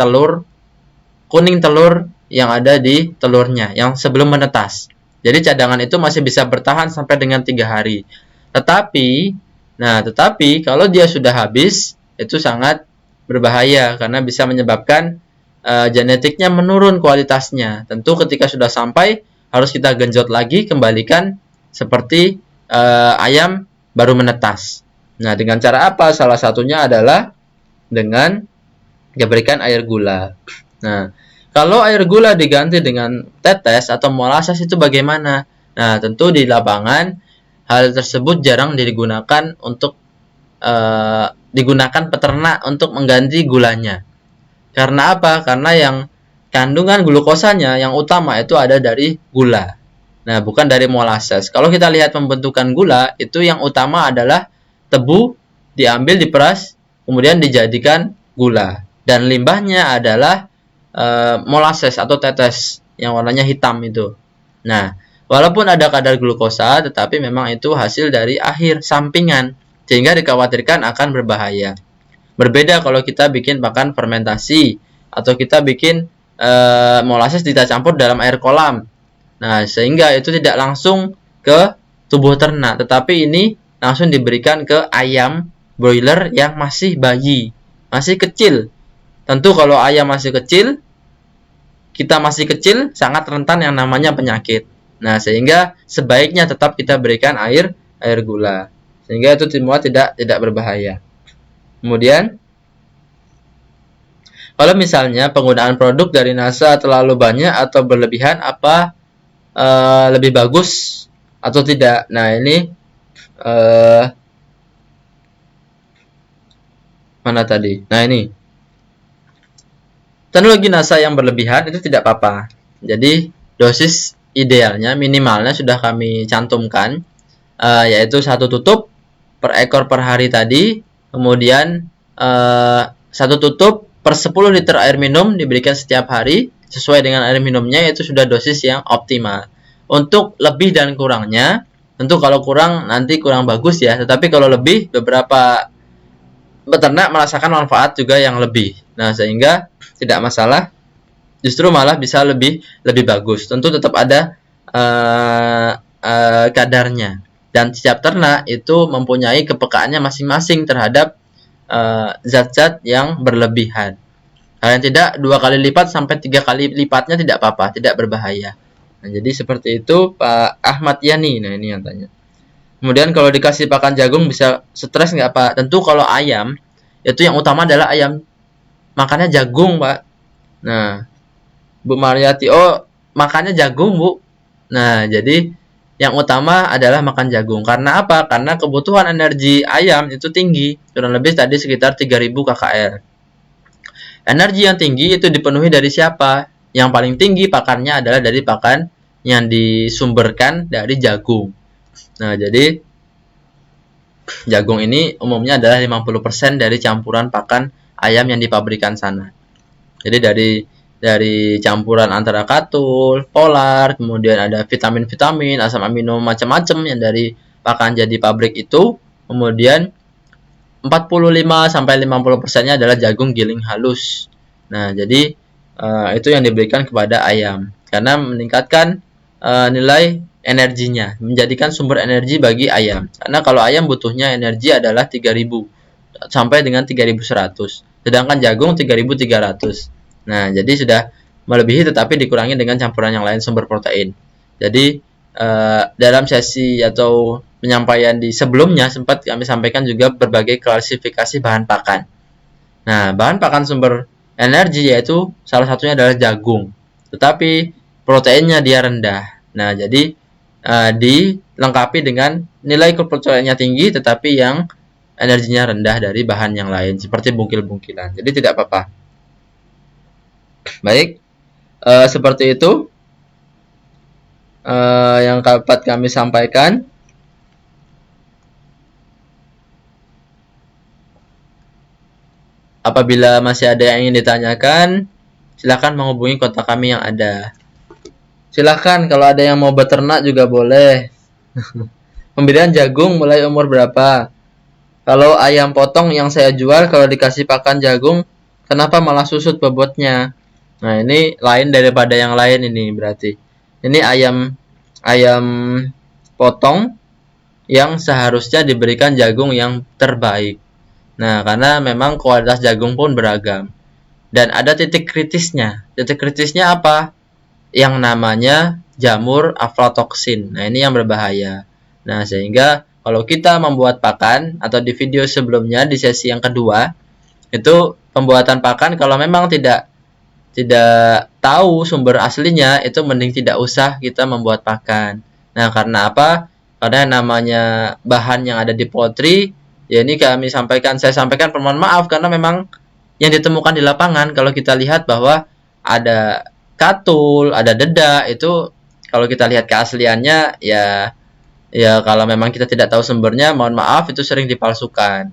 kuning telur yang ada di telurnya yang sebelum menetas. Jadi cadangan itu masih bisa bertahan sampai dengan 3 hari. Tetapi kalau dia sudah habis, itu sangat berbahaya karena bisa menyebabkan genetiknya menurun kualitasnya. Tentu ketika sudah sampai harus kita genjot lagi, kembalikan seperti ayam baru menetas. Nah, dengan cara apa? Salah satunya adalah dengan diberikan air gula. Nah, kalau air gula diganti dengan tetes atau molasses itu bagaimana? Nah, tentu di lapangan hal tersebut jarang digunakan untuk digunakan peternak untuk mengganti gulanya. Karena apa? Karena yang kandungan glukosanya yang utama itu ada dari gula. Nah, bukan dari molasses. Kalau kita lihat pembentukan gula, itu yang utama adalah tebu diambil, diperas, kemudian dijadikan gula. Dan limbahnya adalah molasses atau tetes yang warnanya hitam itu. Nah, walaupun ada kadar glukosa, tetapi memang itu hasil dari akhir sampingan, sehingga dikhawatirkan akan berbahaya. Berbeda kalau kita bikin pakan fermentasi atau kita bikin molasses kita campur dalam air kolam. Nah, sehingga itu tidak langsung ke tubuh ternak, tetapi ini langsung diberikan ke ayam broiler yang masih bayi, masih kecil. Tentu kalau ayam masih kecil, kita masih kecil, sangat rentan yang namanya penyakit. Nah, sehingga sebaiknya tetap kita berikan air gula, sehingga itu semua tidak berbahaya. Kemudian, kalau misalnya penggunaan produk dari NASA terlalu banyak atau berlebihan, apa lebih bagus atau tidak? Nah, ini mana tadi? Nah, ini teknologi NASA yang berlebihan itu tidak apa-apa. Jadi dosis idealnya, minimalnya sudah kami cantumkan, yaitu 1 tutup per ekor per hari tadi. Kemudian 1 tutup per 10 liter air minum diberikan setiap hari sesuai dengan air minumnya, itu sudah dosis yang optimal. Untuk lebih dan kurangnya, tentu kalau kurang nanti kurang bagus ya, tetapi kalau lebih, beberapa peternak merasakan manfaat juga yang lebih. Nah, sehingga tidak masalah, justru malah bisa lebih bagus. Tentu tetap ada kadarnya, dan setiap ternak itu mempunyai kepekaannya masing-masing terhadap zat-zat yang berlebihan. Kalian tidak 2 kali lipat sampai 3 kali lipatnya tidak apa-apa, tidak berbahaya. Nah, jadi seperti itu Pak Ahmad Yani. Nah, ini yang tanya. Kemudian kalau dikasih pakan jagung bisa stres nggak Pak? Tentu kalau ayam, itu yang utama adalah ayam makannya jagung Pak. Nah, Bu Mariati, oh makannya jagung Bu. Nah, jadi yang utama adalah makan jagung. Karena apa? Karena kebutuhan energi ayam itu tinggi, kurang lebih tadi sekitar 3000 kcal. Energi yang tinggi itu dipenuhi dari siapa? Yang paling tinggi pakannya adalah dari pakan yang disumberkan dari jagung. Nah, jadi jagung ini umumnya adalah 50% dari campuran pakan ayam yang di pabrikan sana. Jadi dari campuran antara katul, polar, kemudian ada vitamin-vitamin, asam amino macam-macam yang dari pakan jadi pabrik itu, kemudian 45 sampai 50%-nya adalah jagung giling halus. Nah, jadi itu yang diberikan kepada ayam karena meningkatkan nilai energinya, menjadikan sumber energi bagi ayam. Karena kalau ayam butuhnya energi adalah 3000 sampai dengan 3100, sedangkan jagung 3300. Nah, jadi sudah melebihi tetapi dikurangi dengan campuran yang lain sumber protein. Jadi dalam sesi atau penyampaian di sebelumnya sempat kami sampaikan juga berbagai klasifikasi bahan pakan. Nah, bahan pakan sumber energi yaitu salah satunya adalah jagung. Tetapi proteinnya dia rendah. Nah, jadi dilengkapi dengan nilai keproteinnya tinggi tetapi yang energinya rendah dari bahan yang lain seperti bungkil-bungkilan. Jadi tidak apa-apa. Baik, seperti itu yang dapat kami sampaikan. Apabila masih ada yang ingin ditanyakan, silakan menghubungi kontak kami yang ada. Silakan kalau ada yang mau beternak juga boleh. Pembelian jagung mulai umur berapa? Kalau ayam potong yang saya jual kalau dikasih pakan jagung, kenapa malah susut bobotnya? Nah, ini lain daripada yang lain ini berarti. Ini ayam potong yang seharusnya diberikan jagung yang terbaik. Nah, karena memang kualitas jagung pun beragam. Dan ada titik kritisnya. Titik kritisnya apa? Yang namanya jamur aflatoksin. Nah, ini yang berbahaya. Nah, sehingga kalau kita membuat pakan atau di video sebelumnya di sesi yang kedua, itu pembuatan pakan kalau memang tidak tahu sumber aslinya, itu mending tidak usah kita membuat pakan. Nah, karena apa? Karena namanya bahan yang ada di poultry, ya ini saya sampaikan permohonan maaf karena memang yang ditemukan di lapangan kalau kita lihat bahwa ada katul, ada dedak, itu kalau kita lihat keasliannya ya kalau memang kita tidak tahu sumbernya, mohon maaf itu sering dipalsukan.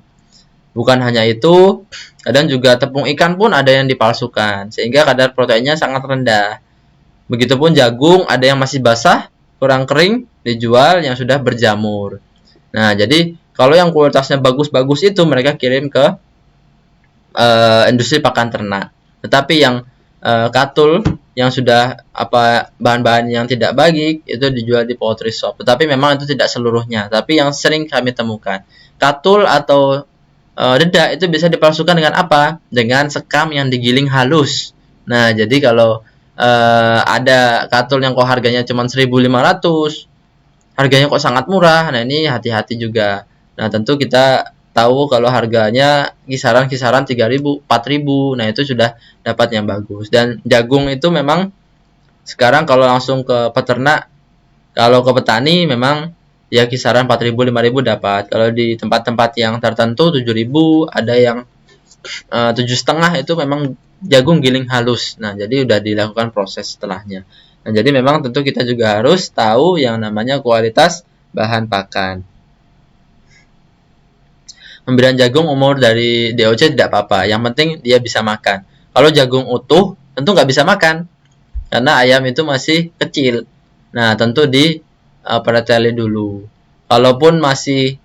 Bukan hanya itu, kadang juga tepung ikan pun ada yang dipalsukan sehingga kadar proteinnya sangat rendah. Begitupun jagung ada yang masih basah, kurang kering, dijual yang sudah berjamur. Nah, jadi kalau yang kualitasnya bagus-bagus itu mereka kirim ke industri pakan ternak. Tetapi yang katul yang sudah bahan-bahan yang tidak baik itu dijual di poultry shop. Tetapi memang itu tidak seluruhnya. Tapi yang sering kami temukan, katul atau dedak itu bisa dipalsukan dengan apa? Dengan sekam yang digiling halus. Nah, jadi kalau ada katul yang kok harganya cuma 1.500, harganya kok sangat murah. Nah, ini hati-hati juga. Nah, tentu kita tahu kalau harganya kisaran 3.000, 4.000. Nah, itu sudah dapat yang bagus. Dan jagung itu memang sekarang kalau langsung ke peternak, kalau ke petani memang ya kisaran 4.000, 5.000 dapat. Kalau di tempat-tempat yang tertentu 7.000, ada yang 7,5 itu memang jagung giling halus. Nah, jadi udah dilakukan proses setelahnya. Nah, jadi memang tentu kita juga harus tahu yang namanya kualitas bahan pakan. Pemberian jagung umur dari DOC tidak apa-apa, yang penting dia bisa makan. Kalau jagung utuh tentu nggak bisa makan karena ayam itu masih kecil. Nah, tentu preteli dulu. Kalaupun masih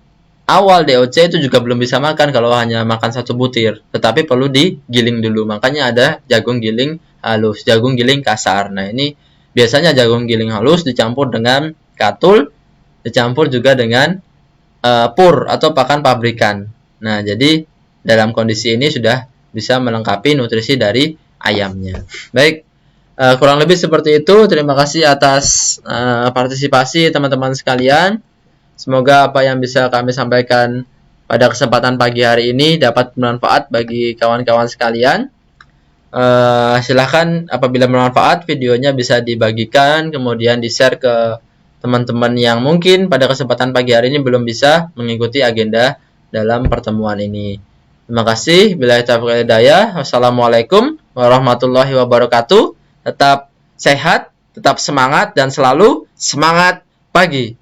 awal DOC itu juga belum bisa makan kalau hanya makan 1 butir, tetapi perlu digiling dulu. Makanya ada jagung giling halus, jagung giling kasar. Nah, ini biasanya jagung giling halus dicampur dengan katul, dicampur juga dengan pur atau pakan pabrikan. Nah, jadi dalam kondisi ini sudah bisa melengkapi nutrisi dari ayamnya. Baik, kurang lebih seperti itu. Terima kasih atas partisipasi teman-teman sekalian. Semoga apa yang bisa kami sampaikan pada kesempatan pagi hari ini dapat bermanfaat bagi kawan-kawan sekalian. Silahkan apabila bermanfaat videonya bisa dibagikan, kemudian di-share ke teman-teman yang mungkin pada kesempatan pagi hari ini belum bisa mengikuti agenda dalam pertemuan ini. Terima kasih. Billahi taufiq wal hidayah. Wassalamualaikum warahmatullahi wabarakatuh. Tetap sehat, tetap semangat dan selalu semangat pagi.